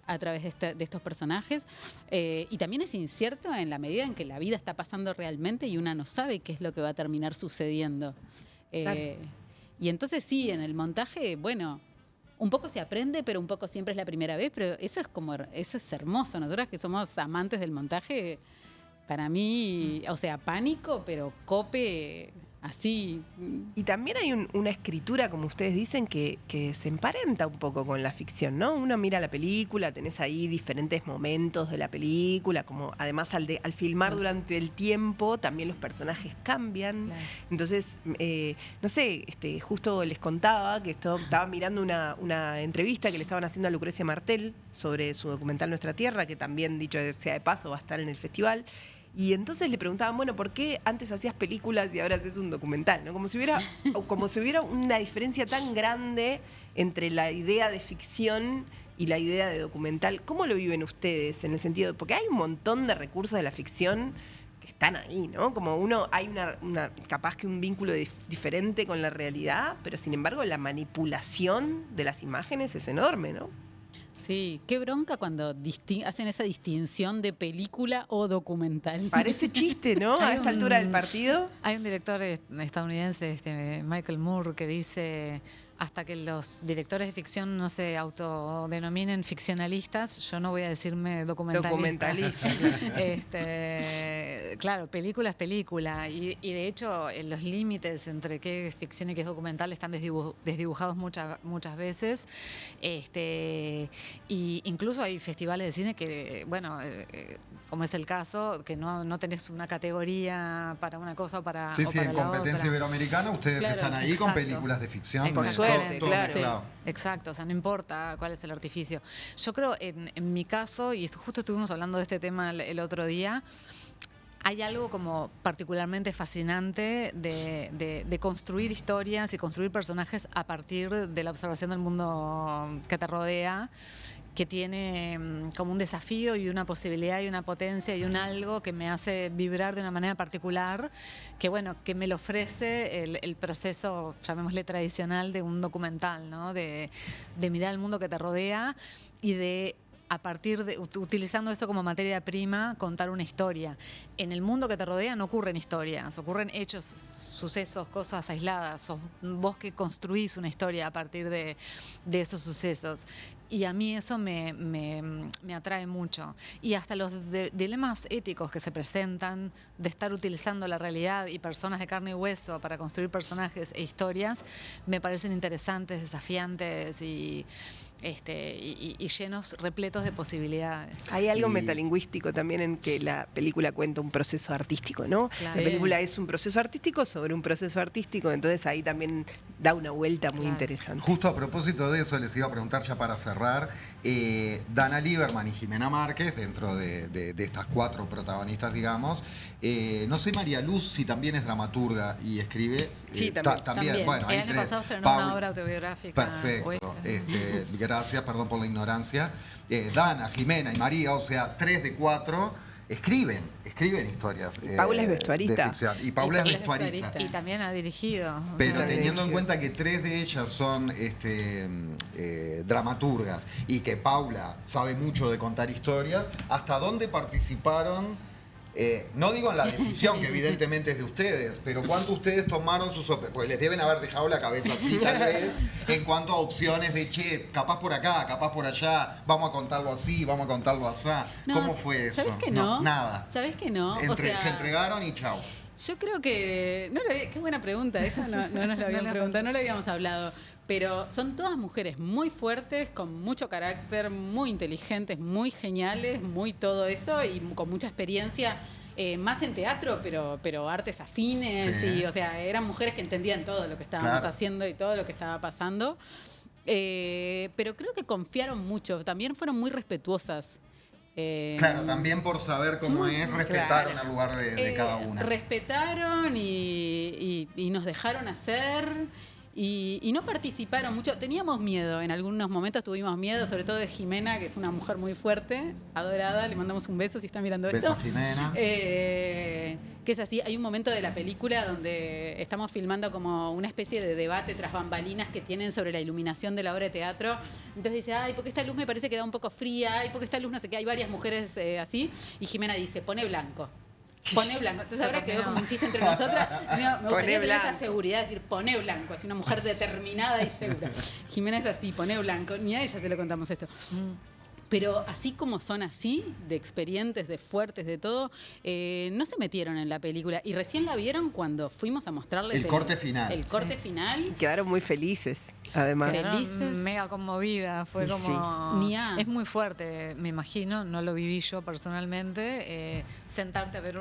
a través de estos personajes. Y también es incierto en la medida en que la vida está pasando realmente y una no sabe qué es lo que va a terminar sucediendo. Claro. Y entonces sí, en el montaje, bueno, un poco se aprende, pero un poco siempre es la primera vez, pero eso es hermoso. Nosotras que somos amantes del montaje, para mí, o sea, pánico, pero cope así. Y también hay una escritura, como ustedes dicen, que se emparenta un poco con la ficción, ¿no? Uno mira la película, tenés ahí diferentes momentos de la película, como además al filmar durante el tiempo, también los personajes cambian. Claro. Entonces, no sé, justo les contaba que estaba mirando una entrevista que le estaban haciendo a Lucrecia Martel sobre su documental Nuestra Tierra, que también, dicho sea de paso, va a estar en el festival. Y entonces le preguntaban, bueno, ¿por qué antes hacías películas y ahora haces un documental? ¿No? Como si hubiera una diferencia tan grande entre la idea de ficción y la idea de documental. ¿Cómo lo viven ustedes en el sentido de, porque hay un montón de recursos de la ficción que están ahí, ¿no? Como hay capaz que un vínculo diferente con la realidad, pero sin embargo la manipulación de las imágenes es enorme, ¿no? Sí, qué bronca cuando hacen esa distinción de película o documental. Parece chiste, ¿no? A esta altura del partido. Hay un director estadounidense, Michael Moore, que dice: hasta que los directores de ficción no se autodenominen ficcionalistas, yo no voy a decirme documentalista. Claro, película es película. Y de hecho, los límites entre qué es ficción y qué es documental están desdibujados muchas veces. Y incluso hay festivales de cine que, bueno, como es el caso, que no tenés una categoría para una cosa o para, sí, o para en la competencia otra. iberoamericana ustedes Claro, están ahí exacto. con películas de ficción. Con suerte, claro. Sí, exacto, o sea, no importa cuál es el artificio. Yo creo, en mi caso, y justo estuvimos hablando de este tema el otro día, hay algo como particularmente fascinante de construir historias y construir personajes a partir de la observación del mundo que te rodea, que tiene como un desafío y una posibilidad y una potencia y un algo que me hace vibrar de una manera particular, que bueno, que me lo ofrece el proceso, llamémosle tradicional, de un documental, ¿no? De mirar el mundo que te rodea y de, a partir de, utilizando eso como materia prima, contar una historia. En el mundo que te rodea no ocurren historias, ocurren hechos, sucesos, cosas aisladas. Sos vos que construís una historia a partir de esos sucesos. Y a mí eso me atrae mucho. Y hasta los dilemas éticos que se presentan de estar utilizando la realidad y personas de carne y hueso para construir personajes e historias me parecen interesantes, desafiantes y llenos, repletos de posibilidades. Hay algo metalingüístico también en que la película cuenta un proceso artístico, ¿no? Claro. La película es un proceso artístico sobre un proceso artístico, entonces ahí también da una vuelta muy interesante. Justo a propósito de eso, les iba a preguntar ya para cerrar. Dana Lieberman y Jimena Márquez, dentro de estas 4 protagonistas, digamos. No sé, María Luz, si también es dramaturga y escribe. Sí, también. También. Bueno, el año pasado estrenó una obra autobiográfica. Perfecto. Gracias, perdón por la ignorancia. Dana, Jimena y María, o sea, 3 de 4 escriben historias. Paula es vestuarista. De ficción. Y Paula es vestuarista. Y también ha dirigido. Pero O sea, teniendo en cuenta que 3 de ellas son dramaturgas y que Paula sabe mucho de contar historias, ¿hasta dónde participaron? No digo en la decisión, que evidentemente es de ustedes, pero ¿cuánto ustedes tomaron sus opciones? Pues les deben haber dejado la cabeza así, tal vez, en cuanto a opciones de, che, capaz por acá, capaz por allá, vamos a contarlo así, vamos a contarlo así. No, ¿Cómo fue eso? ¿Sabés que no? Nada. ¿Sabés que no? Se entregaron y chau. Yo creo que... qué buena pregunta, esa no nos la habían preguntado, no la habíamos hablado. Pero son todas mujeres muy fuertes, con mucho carácter, muy inteligentes, muy geniales, muy todo eso y con mucha experiencia, más en teatro, pero artes afines. Sí. Y, o sea, eran mujeres que entendían todo lo que estábamos haciendo y todo lo que estaba pasando. Pero creo que confiaron mucho, también fueron muy respetuosas. Claro, también por saber cómo es, respetaron el lugar de cada una. Respetaron y nos dejaron hacer y no participaron mucho. Teníamos miedo, en algunos momentos tuvimos miedo, sobre todo de Jimena, que es una mujer muy fuerte, adorada, le mandamos un beso si está mirando esto. Beso, Jimena. Que es así, hay un momento de la película donde estamos filmando como una especie de debate tras bambalinas que tienen sobre la iluminación de la obra de teatro. Entonces dice, ay, porque esta luz me parece que da un poco fría, ay, porque esta luz no sé qué, hay varias mujeres así, y Jimena dice, pone blanco. Pone blanco. Entonces ahora quedó como un chiste entre nosotras. Me gustaría tener esa seguridad de decir, pone blanco. Es una mujer determinada y segura. Jimena es así, pone blanco. Ni a ella se le contamos esto. Pero así como son así, de experientes, de fuertes, de todo, no se metieron en la película. Y recién la vieron cuando fuimos a mostrarles el corte final. El corte final. Y quedaron muy felices, además. Felices. Mega conmovida, fue como... Sí. Es muy fuerte, me imagino, no lo viví yo personalmente, sentarte a ver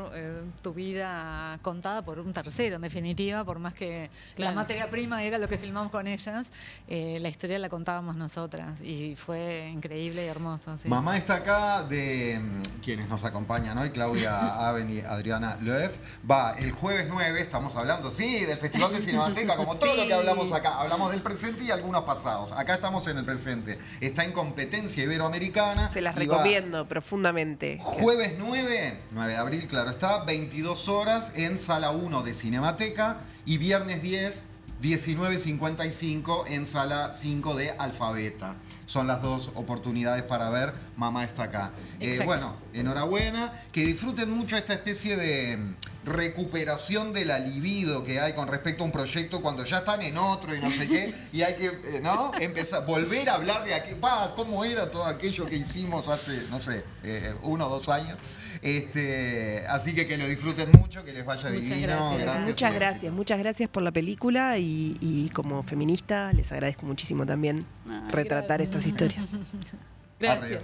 tu vida contada por un tercero, en definitiva, por más que la materia prima era lo que filmamos con ellas, la historia la contábamos nosotras y fue increíble y hermoso. Sí. Mamá está acá, de quienes nos acompañan hoy, Claudia Aben y Adriana Loef. Va el jueves 9, estamos hablando, sí, del Festival de Cinemateca, como todo lo que hablamos acá. Hablamos del presente y algunos pasados. Acá estamos en el presente. Está en competencia iberoamericana. Se las recomiendo profundamente. Jueves 9 de abril, claro está, 22 horas en Sala 1 de Cinemateca y viernes 10, 19:55 en Sala 5 de Alfabeta. Son las 2 oportunidades para ver Mamá está acá. Bueno, enhorabuena. Que disfruten mucho esta especie de recuperación de la libido que hay con respecto a un proyecto cuando ya están en otro y no sé qué. Y hay que, empezar, volver a hablar de aquí, cómo era todo aquello que hicimos hace, no sé, 1 o 2 años. Así que lo disfruten mucho, que les vaya divino. Muchas gracias por la película y como feminista les agradezco muchísimo también retratar estas historias. Gracias. Arriba.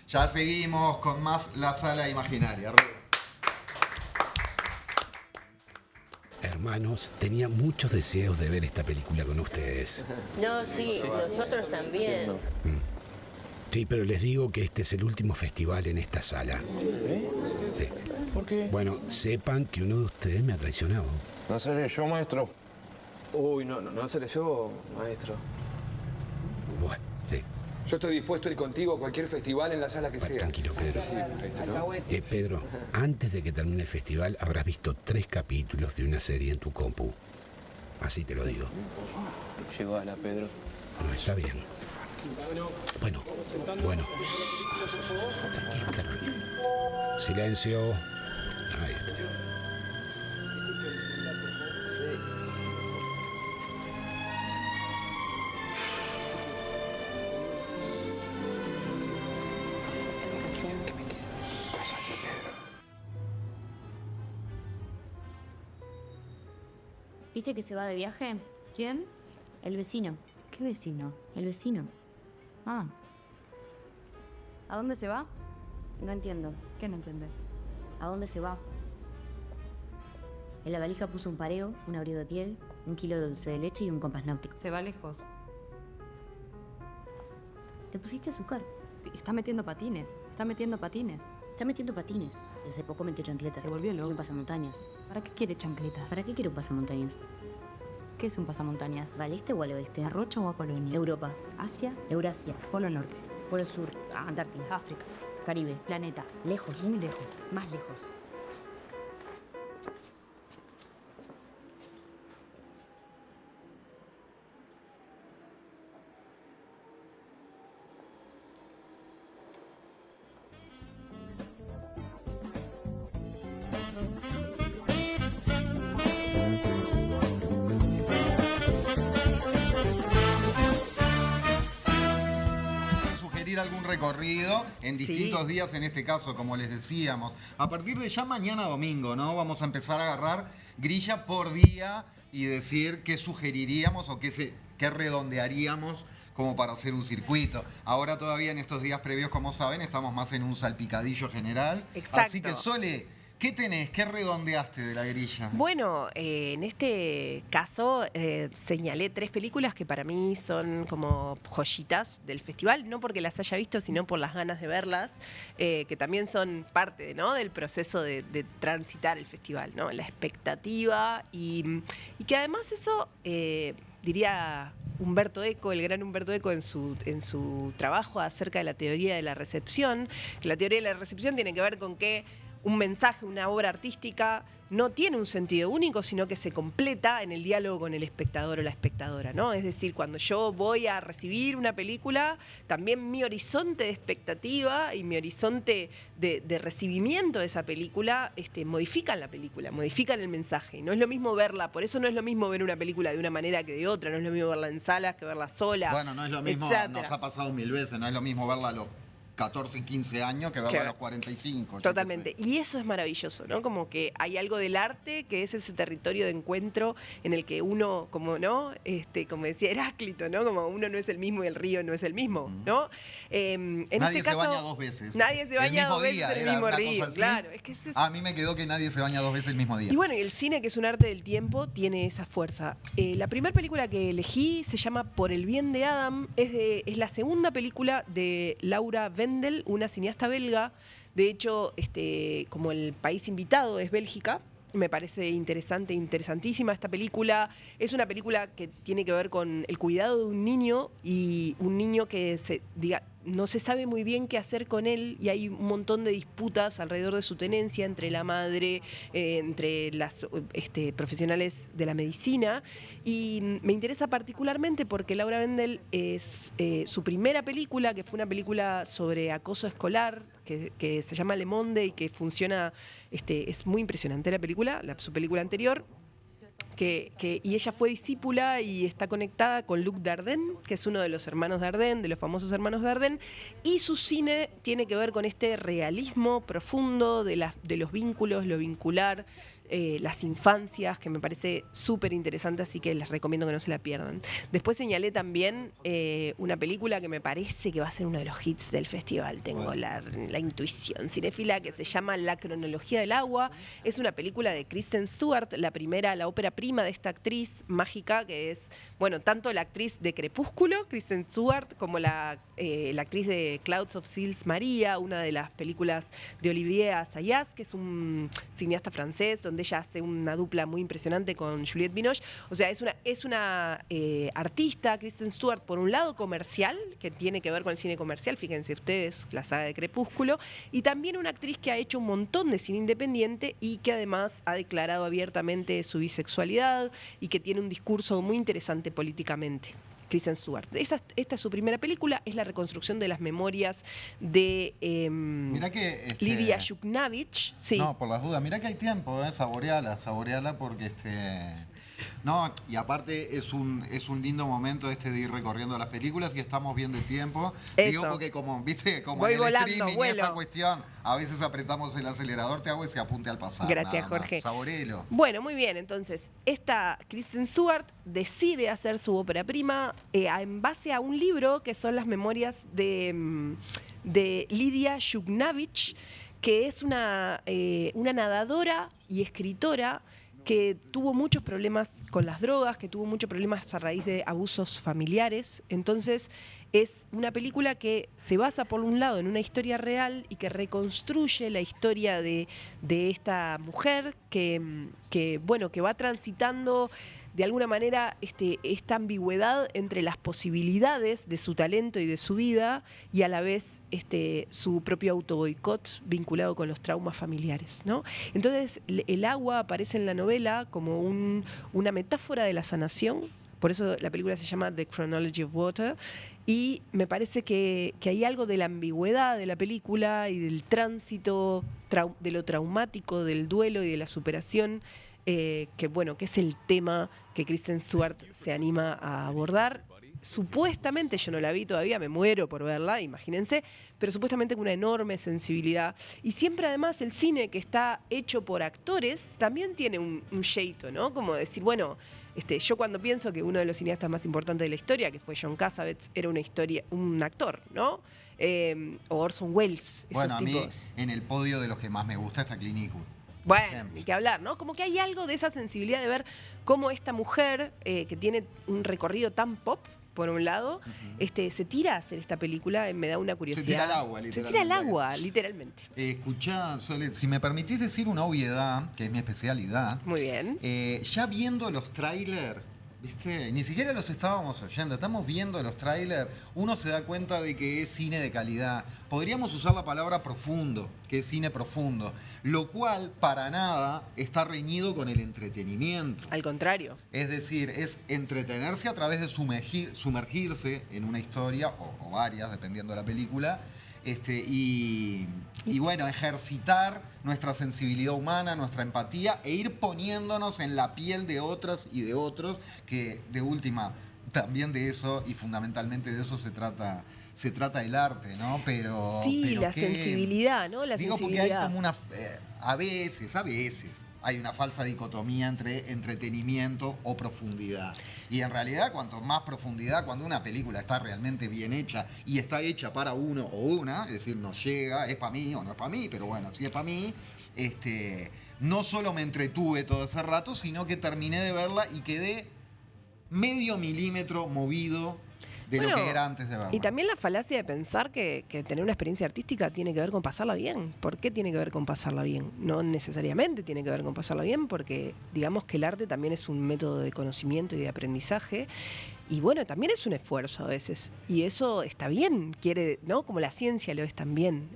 Ya seguimos con más La Sala Imaginaria. Hermanos, tenía muchos deseos de ver esta película con ustedes. No, sí, nosotros también. Sí, pero les digo que este es el último festival en esta sala. ¿Eh? Sí. ¿Por qué? Bueno, sepan que uno de ustedes me ha traicionado. No seré yo, maestro. Uy, no seré yo, maestro. Bueno, sí. Yo estoy dispuesto a ir contigo a cualquier festival en la sala que sea. Tranquilo, Pedro. Sí, perfecto, ¿no? Pedro, antes de que termine el festival habrás visto 3 capítulos de una serie en tu compu. Así te lo digo. Llévala, Pedro. No, está bien. Bueno. Tranquilo, que arranque. Silencio. Ahí está. ¿Viste que se va de viaje? ¿Quién? El vecino. ¿Qué vecino? El vecino. Ah. ¿A dónde se va? No entiendo. ¿Qué no entendés? ¿A dónde se va? En la valija puso un pareo, un abrigo de piel, 1 kilo de dulce de leche y un compás náutico. Se va lejos. ¿Te pusiste azúcar? Está metiendo patines. Está metiendo patines. Está metiendo patines. Y hace poco metió chancletas. Se volvió loco. Y un pasamontañas. ¿Para qué quiere chancletas? ¿Para qué quiere un pasamontañas? ¿Qué es un pasamontañas? ¿Al este o al oeste? ¿A Rocha o a Colonia? Europa. Asia, Eurasia. Polo Norte, Polo Sur. Antártida. África, Caribe. planeta. Lejos. Muy lejos. Más lejos. Sugerir algún recorrido en distintos días, en este caso, como les decíamos. A partir de ya mañana domingo, ¿no? Vamos a empezar a agarrar grilla por día y decir qué sugeriríamos o qué redondearíamos como para hacer un circuito. Ahora todavía en estos días previos, como saben, estamos más en un salpicadillo general. Exacto. Así que, Sole, ¿qué tenés? ¿Qué redondeaste de la grilla? Bueno, en este caso señalé 3 películas que para mí son como joyitas del festival, no porque las haya visto, sino por las ganas de verlas, que también son parte, ¿no?, del proceso de transitar el festival, ¿no? La expectativa y que además eso, diría Umberto Eco, el gran Umberto Eco, en su trabajo acerca de la teoría de la recepción, que la teoría de la recepción tiene que ver con que un mensaje, una obra artística, no tiene un sentido único, sino que se completa en el diálogo con el espectador o la espectadora, ¿no? Es decir, cuando yo voy a recibir una película, también mi horizonte de expectativa y mi horizonte de recibimiento de esa película modifican la película, modifican el mensaje. No es lo mismo verla, por eso no es lo mismo ver una película de una manera que de otra, no es lo mismo verla en salas que verla sola. Bueno, no es lo mismo, etcétera. nos ha pasado 1000 veces, no es lo mismo verla a los 14, 15 años que verla a los 45. Totalmente. Y eso es maravilloso, ¿no? Como que hay algo del arte que es ese territorio de encuentro en el que uno, como no, como decía Heráclito, ¿no? Como uno no es el mismo y el río no es el mismo, ¿no? En nadie este caso, se baña 2 veces. Nadie se baña 2 veces en el mismo una río, cosa así. claro. Es que es eso. A mí me quedó que nadie se baña 2 veces el mismo día. Y bueno, y el cine, que es un arte del tiempo, tiene esa fuerza. La primera película que elegí se llama Por el bien de Adam. Es la segunda película de Laura Wendel, una cineasta belga. De hecho, como el país invitado es Bélgica, me parece interesantísima esta película. Es una película que tiene que ver con el cuidado de un niño y un niño que no se sabe muy bien qué hacer con él y hay un montón de disputas alrededor de su tenencia entre la madre, entre las profesionales de la medicina. Y me interesa particularmente porque Laura Wendel es su primera película, que fue una película sobre acoso escolar, que se llama Le Monde y que funciona, es muy impresionante la película, su película anterior. Y ella fue discípula y está conectada con Luc Dardenne, que es uno de los hermanos Dardenne, de los famosos hermanos Dardenne, y su cine tiene que ver con este realismo profundo de los vínculos, lo vincular, las infancias, que me parece súper interesante, así que les recomiendo que no se la pierdan. Después señalé también una película que me parece que va a ser uno de los hits del festival. Tengo la intuición cinéfila, que se llama La cronología del agua. Es una película de Kristen Stewart, la ópera prima de esta actriz mágica, que es, bueno, tanto la actriz de Crepúsculo, Kristen Stewart, como la actriz de Clouds of Sils Maria, una de las películas de Olivier Assayas, que es un cineasta francés, donde ella hace una dupla muy impresionante con Juliette Binoche. O sea, es una artista, Kristen Stewart, por un lado comercial, que tiene que ver con el cine comercial, fíjense ustedes, la saga de Crepúsculo, y también una actriz que ha hecho un montón de cine independiente y que además ha declarado abiertamente su bisexualidad y que tiene un discurso muy interesante políticamente. Kristen Stewart. Esta es su primera película, es la reconstrucción de las memorias de Mirá que, Lidia Yuknavitch. Sí. No, por las dudas, mirá que hay tiempo, saboreala porque no, y aparte es un lindo momento de ir recorriendo las películas y estamos bien de tiempo. Eso. Digo porque como voy en el volando, streaming vuelo. esta cuestión, a veces apretamos el acelerador, te hago ese apunte al pasado. Gracias, Jorge. Saboreelo. Bueno, muy bien, entonces, esta Kristen Stewart decide hacer su ópera prima en base a un libro que son las memorias de Lidia Yuknavitch, que es una nadadora y escritora que tuvo muchos problemas con las drogas, que tuvo muchos problemas a raíz de abusos familiares. Entonces, es una película que se basa, por un lado, en una historia real y que reconstruye la historia de esta mujer que va transitando de alguna manera esta ambigüedad entre las posibilidades de su talento y de su vida y a la vez su propio autoboicot vinculado con los traumas familiares, ¿no? Entonces el agua aparece en la novela como una metáfora de la sanación, por eso la película se llama The Chronology of Water, y me parece que hay algo de la ambigüedad de la película y del tránsito, de lo traumático, del duelo y de la superación, que es el tema que Kristen Stewart se anima a abordar. Supuestamente, yo no la vi todavía, me muero por verla, imagínense, pero supuestamente con una enorme sensibilidad. Y siempre además el cine que está hecho por actores también tiene un jeito, ¿no? Como decir, bueno, yo cuando pienso que uno de los cineastas más importantes de la historia, que fue John Cassavetes, era un actor, ¿no? O Orson Welles, esos bueno, tipos. A mí, en el podio de los que más me gusta está Clint Eastwood. Bueno, ni que hablar, ¿no? Como que hay algo de esa sensibilidad de ver cómo esta mujer, que tiene un recorrido tan pop, por un lado, se tira a hacer esta película, me da una curiosidad. Se tira al agua, literalmente. Se tira al agua, literalmente. Escuchá, Sole, si me permitís decir una obviedad, que es mi especialidad. Muy bien. Ya viendo los trailers, ¿viste? Ni siquiera los estábamos oyendo, estamos viendo los trailers, uno se da cuenta de que es cine de calidad. Podríamos usar la palabra profundo, que es cine profundo, lo cual para nada está reñido con el entretenimiento. Al contrario. Es decir, es entretenerse a través de sumergirse en una historia, o varias, dependiendo de la película, y bueno, ejercitar nuestra sensibilidad humana, nuestra empatía e ir poniéndonos en la piel de otras y de otros, que de última también de eso y fundamentalmente de eso se trata el arte, ¿no? Pero la sensibilidad, ¿no? La digo, sensibilidad. porque hay como una a veces hay una falsa dicotomía entre entretenimiento o profundidad. Y en realidad, cuanto más profundidad, cuando una película está realmente bien hecha y está hecha para uno o una, es decir, nos llega, es para mí o no es para mí, pero bueno, si es para mí, no solo me entretuve todo ese rato, sino que terminé de verla y quedé medio milímetro movido de lo que era antes de verla. Y también la falacia de pensar que tener una experiencia artística tiene que ver con pasarla bien. ¿Por qué tiene que ver con pasarla bien? No necesariamente tiene que ver con pasarla bien, porque digamos que el arte también es un método de conocimiento y de aprendizaje. Y bueno, también es un esfuerzo a veces. Y eso está bien, ¿no? Como la ciencia lo es también.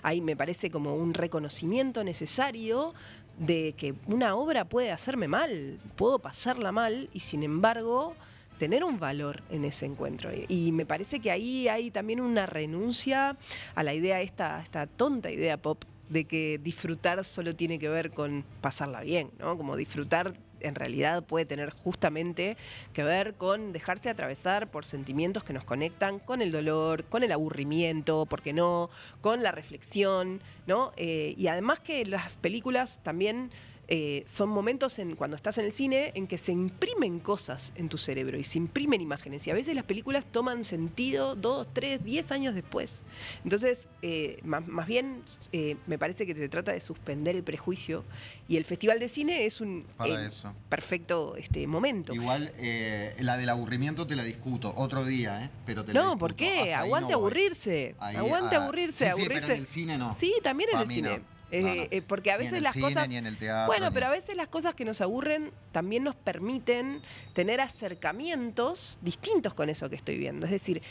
Ahí me parece como un reconocimiento necesario de que una obra puede hacerme mal, puedo pasarla mal, y sin embargo tener un valor en ese encuentro. Y me parece que ahí hay también una renuncia a la idea, esta tonta idea pop, de que disfrutar solo tiene que ver con pasarla bien, ¿no? Como disfrutar en realidad puede tener justamente que ver con dejarse atravesar por sentimientos que nos conectan con el dolor, con el aburrimiento, ¿por qué no?, con la reflexión, ¿no? Y además que las películas también son momentos cuando estás en el cine en que se imprimen cosas en tu cerebro y se imprimen imágenes. Y a veces las películas toman sentido 2, 3, 10 años después. Entonces, más bien, me parece que se trata de suspender el prejuicio. Y el Festival de Cine es un perfecto momento. Igual, la del aburrimiento te la discuto otro día, pero te la discuto. ¿Por qué? Aguante aburrirse. Aguante aburrirse. Sí, pero en el cine no. Sí, también en el cine. No. Porque a veces las cosas. Ni en el teatro. Bueno, pero a veces las cosas que nos aburren también nos permiten tener acercamientos distintos con eso que estoy viendo. Es decir,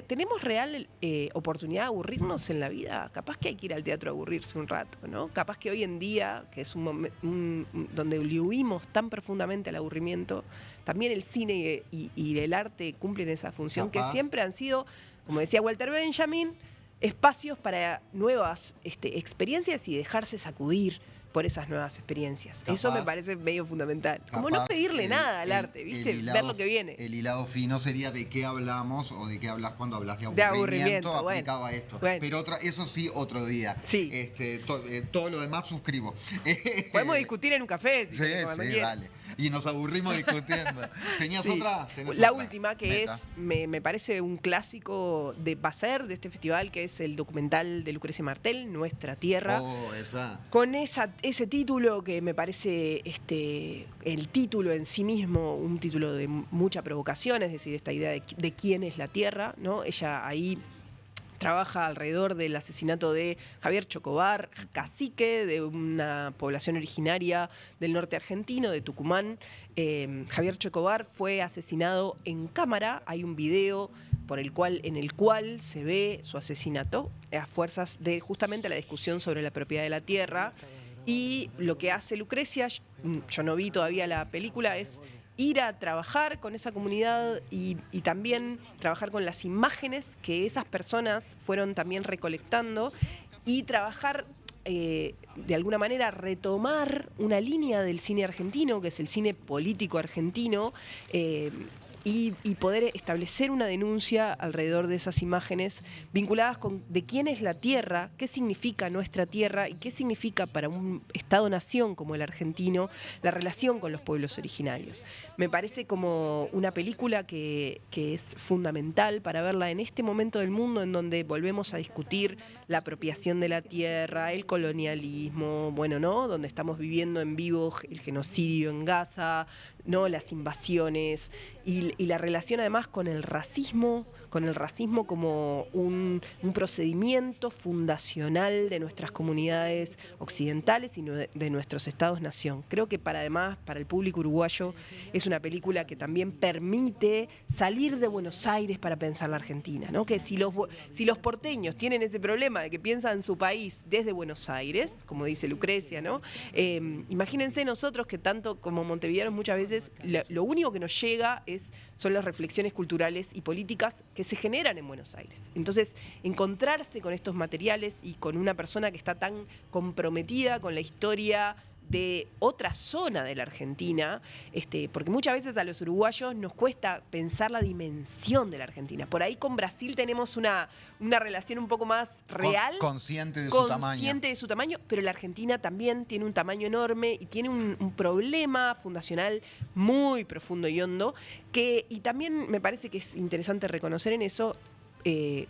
¿tenemos real oportunidad de aburrirnos en la vida? Capaz que hay que ir al teatro a aburrirse un rato, ¿no? Capaz que hoy en día, que es donde le huimos tan profundamente al aburrimiento, también el cine y el arte cumplen esa función, que siempre han sido, como decía Walter Benjamin, espacios para nuevas experiencias y dejarse sacudir por esas nuevas experiencias. Eso me parece medio fundamental. Como no pedirle nada al arte, ¿viste? Ver lo que viene. El hilado fino sería de qué hablamos o de qué hablas cuando hablas de aburrimiento aplicado a esto. Bueno. Pero eso sí, otro día. Sí. Todo lo demás suscribo. Podemos discutir en un café. Sí, dale. Y nos aburrimos discutiendo. ¿Tenías otra? La última, que me parece un clásico va a ser de este festival, que es el documental de Lucrecia Martel, Nuestra Tierra. Con ese título que me parece el título en sí mismo un título de mucha provocación, es decir, esta idea de quién es la tierra, ¿no? Ella ahí trabaja alrededor del asesinato de Javier Chocobar, cacique de una población originaria del norte argentino, de Tucumán. Javier Chocobar fue asesinado en cámara. Hay un video en el cual se ve su asesinato a fuerzas de justamente la discusión sobre la propiedad de la tierra. Y lo que hace Lucrecia, yo no vi todavía la película, es ir a trabajar con esa comunidad y también trabajar con las imágenes que esas personas fueron también recolectando y trabajar, de alguna manera, retomar una línea del cine argentino, que es el cine político argentino, y poder establecer una denuncia alrededor de esas imágenes vinculadas con de quién es la tierra, qué significa nuestra tierra y qué significa para un Estado-nación como el argentino la relación con los pueblos originarios. Me parece como una película que es fundamental para verla en este momento del mundo en donde volvemos a discutir la apropiación de la tierra, el colonialismo, ¿no? Donde estamos viviendo en vivo el genocidio en Gaza, ¿no? Las invasiones y la relación además con el racismo como un procedimiento fundacional de nuestras comunidades occidentales y de nuestros estados-nación. Creo que además para el público uruguayo es una película que también permite salir de Buenos Aires para pensar la Argentina, ¿no? Que si los porteños tienen ese problema de que piensan su país desde Buenos Aires, como dice Lucrecia, ¿no? Imagínense nosotros que tanto como montevideanos muchas veces lo único que nos llega son las reflexiones culturales y políticas que se generan en Buenos Aires. Entonces, encontrarse con estos materiales y con una persona que está tan comprometida con la historia de otra zona de la Argentina, porque muchas veces a los uruguayos nos cuesta pensar la dimensión de la Argentina. Por ahí con Brasil tenemos una relación un poco más real. Consciente de su tamaño, pero la Argentina también tiene un tamaño enorme y tiene un problema fundacional muy profundo y hondo, y también me parece que es interesante reconocer en eso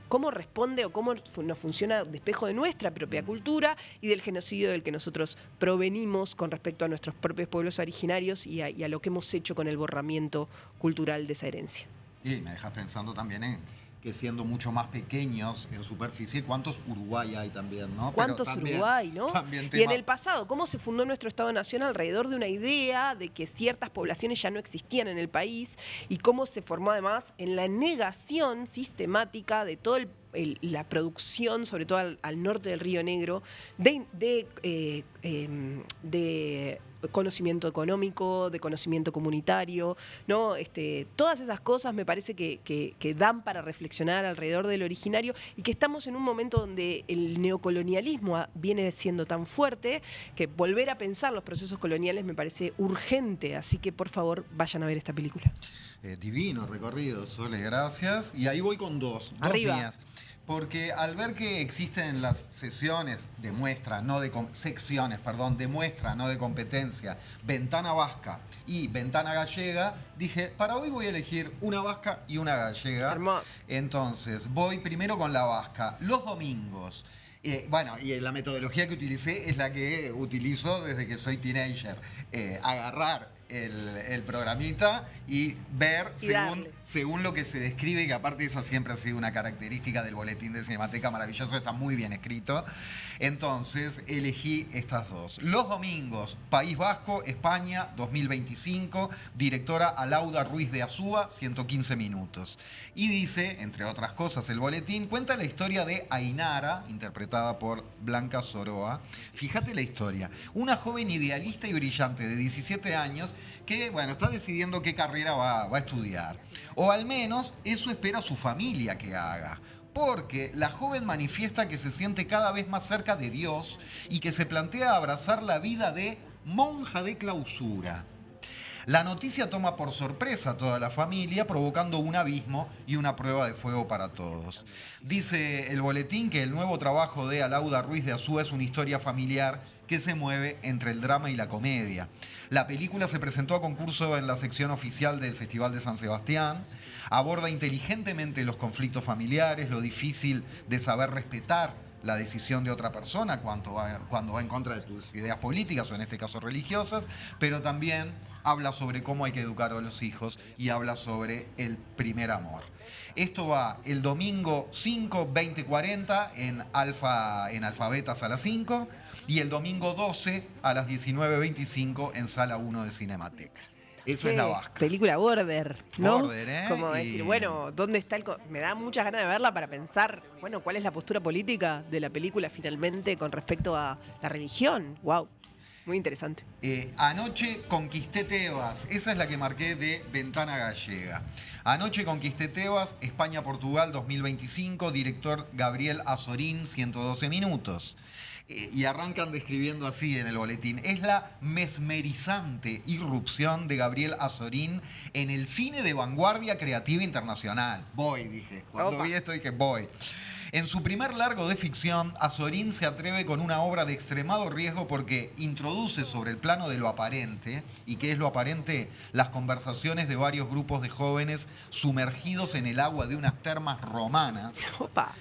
cómo responde o cómo nos funciona de espejo de nuestra propia cultura y del genocidio del que nosotros provenimos con respecto a nuestros propios pueblos originarios y a lo que hemos hecho con el borramiento cultural de esa herencia. Y me dejas pensando también en que siendo mucho más pequeños en superficie, ¿cuántos Uruguay hay también, no? ¿Cuántos Uruguay, no? Y en el pasado, ¿cómo se fundó nuestro Estado-Nación alrededor de una idea de que ciertas poblaciones ya no existían en el país y cómo se formó además en la negación sistemática de todo la producción, sobre todo al norte del Río Negro, de conocimiento económico, de conocimiento comunitario, ¿no? Todas esas cosas me parece que dan para reflexionar alrededor del originario y que estamos en un momento donde el neocolonialismo viene siendo tan fuerte que volver a pensar los procesos coloniales me parece urgente, así que por favor vayan a ver esta película. Divino recorrido, Sole, gracias. Y ahí voy con dos Arriba. mías. Porque al ver que existen las sesiones de muestra, secciones, de muestra, no de competencia, ventana vasca y ventana gallega, dije, para hoy voy a elegir una vasca y una gallega. Hermoso. Entonces, voy primero con la vasca. Los domingos. Y la metodología que utilicé es la que utilizo desde que soy teenager. Agarrar el programita y ver según lo que se describe, que aparte esa siempre ha sido una característica del boletín de Cinemateca, maravilloso, está muy bien escrito. Entonces elegí estas dos. Los domingos, País Vasco, España, 2025, directora Alauda Ruiz de Azúa, 115 minutos. Y dice, entre otras cosas, el boletín cuenta la historia de Ainara, interpretada por Blanca Soroa. Fíjate la historia. Una joven idealista y brillante de 17 años que, está decidiendo qué carrera va a estudiar. O al menos eso espera su familia que haga. Porque la joven manifiesta que se siente cada vez más cerca de Dios y que se plantea abrazar la vida de monja de clausura. La noticia toma por sorpresa a toda la familia, provocando un abismo y una prueba de fuego para todos. Dice el boletín que el nuevo trabajo de Alauda Ruiz de Azúa es una historia familiar que se mueve entre el drama y la comedia. La película se presentó a concurso en la sección oficial del Festival de San Sebastián. Aborda inteligentemente los conflictos familiares, lo difícil de saber respetar la decisión de otra persona cuando va en contra de tus ideas políticas o en este caso religiosas, pero también habla sobre cómo hay que educar a los hijos y habla sobre el primer amor. Esto va el domingo 5, 20:40 en Alfabetas a las 5 y el domingo 12 a las 19:25 en Sala 1 de Cinemateca. Eso es la vasca. Película border, ¿no? Border, ¿eh? Como decir, ¿dónde está me da muchas ganas de verla para pensar, ¿cuál es la postura política de la película finalmente con respecto a la religión? Wow, muy interesante. Anoche conquisté Tebas, esa es la que marqué de Ventana Gallega. Anoche conquisté Tebas, España-Portugal 2025, director Gabriel Azorín, 112 minutos. Y arrancan describiendo así en el boletín. Es la mesmerizante irrupción de Gabriel Azorín en el cine de vanguardia creativa internacional. Voy, dije. Cuando vi esto dije, voy. En su primer largo de ficción, Azorín se atreve con una obra de extremado riesgo porque introduce sobre el plano de lo aparente, ¿y qué es lo aparente? Las conversaciones de varios grupos de jóvenes sumergidos en el agua de unas termas romanas. Opa.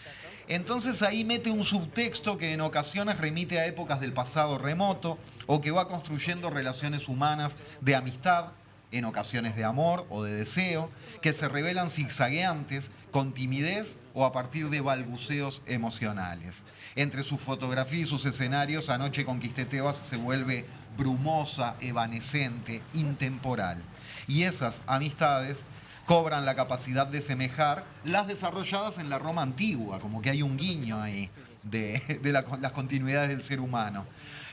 Entonces ahí mete un subtexto que en ocasiones remite a épocas del pasado remoto o que va construyendo relaciones humanas de amistad, en ocasiones de amor o de deseo, que se revelan zigzagueantes, con timidez o a partir de balbuceos emocionales. Entre su fotografía y sus escenarios, Anoche conquisté Tebas se vuelve brumosa, evanescente, intemporal. Y esas amistades cobran la capacidad de semejar las desarrolladas en la Roma antigua, como que hay un guiño ahí de las continuidades del ser humano.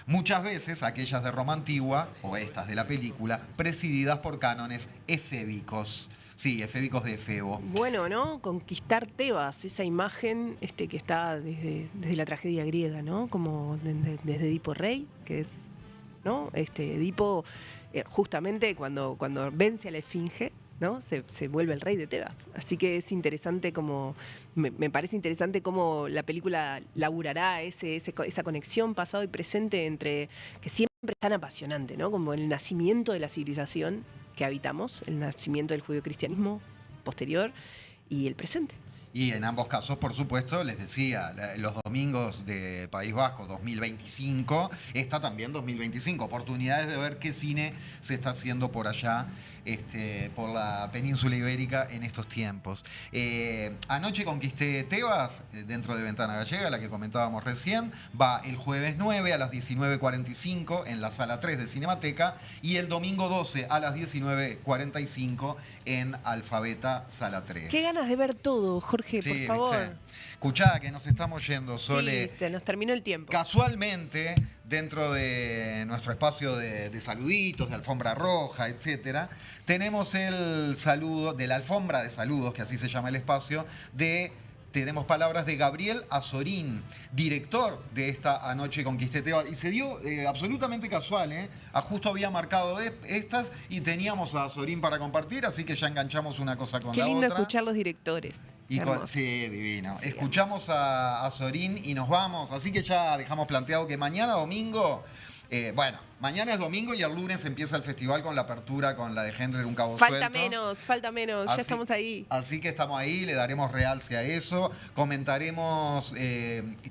Muchas veces aquellas de Roma antigua, o estas de la película, presididas por cánones efébicos. Sí, efébicos de Efebo. Bueno, ¿no? Conquistar Tebas, esa imagen que está desde la tragedia griega, ¿no? Como desde Edipo Rey, que es, ¿no? Edipo, justamente cuando vence a la Esfinge, ¿no? Se vuelve el rey de Tebas. Así que es interesante me parece interesante cómo la película laburará esa conexión pasado y presente que siempre es tan apasionante, ¿no? Como el nacimiento de la civilización que habitamos, el nacimiento del judeocristianismo posterior y el presente. Y en ambos casos, por supuesto, les decía, los domingos de País Vasco 2025, está también 2025. Oportunidades de ver qué cine se está haciendo por allá, por la península ibérica en estos tiempos. Anoche conquisté Tebas, dentro de Ventana Gallega, la que comentábamos recién. Va el jueves 9 a las 19:45 en la sala 3 de Cinemateca y el domingo 12 a las 19:45 en Alfabeta, sala 3. Qué ganas de ver todo, Jorge, Sí, por favor. ¿viste? Escuchá, que nos estamos yendo, Sole. Sí, se nos terminó el tiempo. Casualmente, dentro de nuestro espacio de saluditos, de alfombra roja, etcétera, tenemos el saludo de la alfombra de saludos, que así se llama el espacio, tenemos palabras de Gabriel Azorín, director de esta Anoche conquisté Tebas. Y se dio absolutamente casual, ¿eh? Justo había marcado estas y teníamos a Azorín para compartir, así que ya enganchamos una cosa con la otra. Qué lindo escuchar los directores. Sí, divino. Sí, Escuchamos a Sorín y nos vamos. Así que ya dejamos planteado que mañana domingo, mañana es domingo y el lunes empieza el festival con la apertura con la de Hendler, Un Cabo Suelto. Falta menos, ya estamos ahí. Así que estamos ahí, le daremos realce a eso, comentaremos,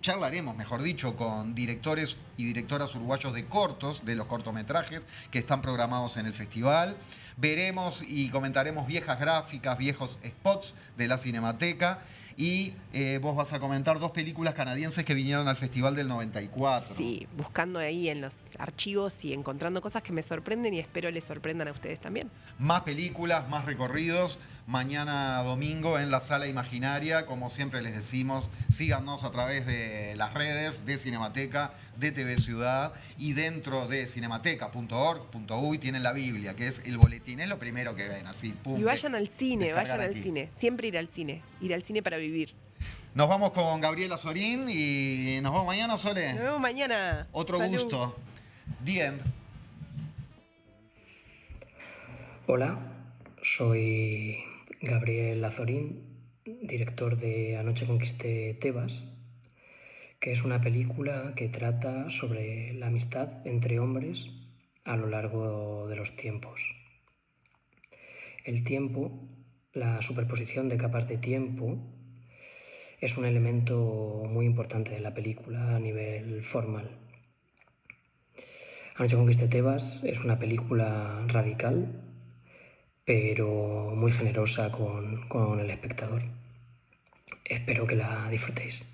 charlaremos, mejor dicho, con directores y directoras uruguayos de cortos, de los cortometrajes que están programados en el festival. Veremos y comentaremos viejas gráficas, viejos spots de la Cinemateca. Y vos vas a comentar 2 películas canadienses que vinieron al festival del 94. Sí, buscando ahí en los archivos y encontrando cosas que me sorprenden y espero les sorprendan a ustedes también. Más películas, más recorridos. Mañana domingo en la Sala Imaginaria. Como siempre les decimos, síganos a través de las redes de Cinemateca, de TV Ciudad. Y dentro de cinemateca.org.uy tienen la Biblia, que es el boletín. Es lo primero que ven, así, pum. Y vayan al cine, descargar aquí. Siempre ir al cine para vivir. Nos vamos con Gabriela Sorín y nos vemos mañana, Sole. Nos vemos mañana. Otro Salud. gusto. The End. Hola, soy Gabriel Azorín, director de Anoche conquisté Tebas, que es una película que trata sobre la amistad entre hombres a lo largo de los tiempos. El tiempo, la superposición de capas de tiempo, es un elemento muy importante de la película a nivel formal. Anoche conquisté Tebas es una película radical, pero muy generosa con el espectador. Espero que la disfrutéis.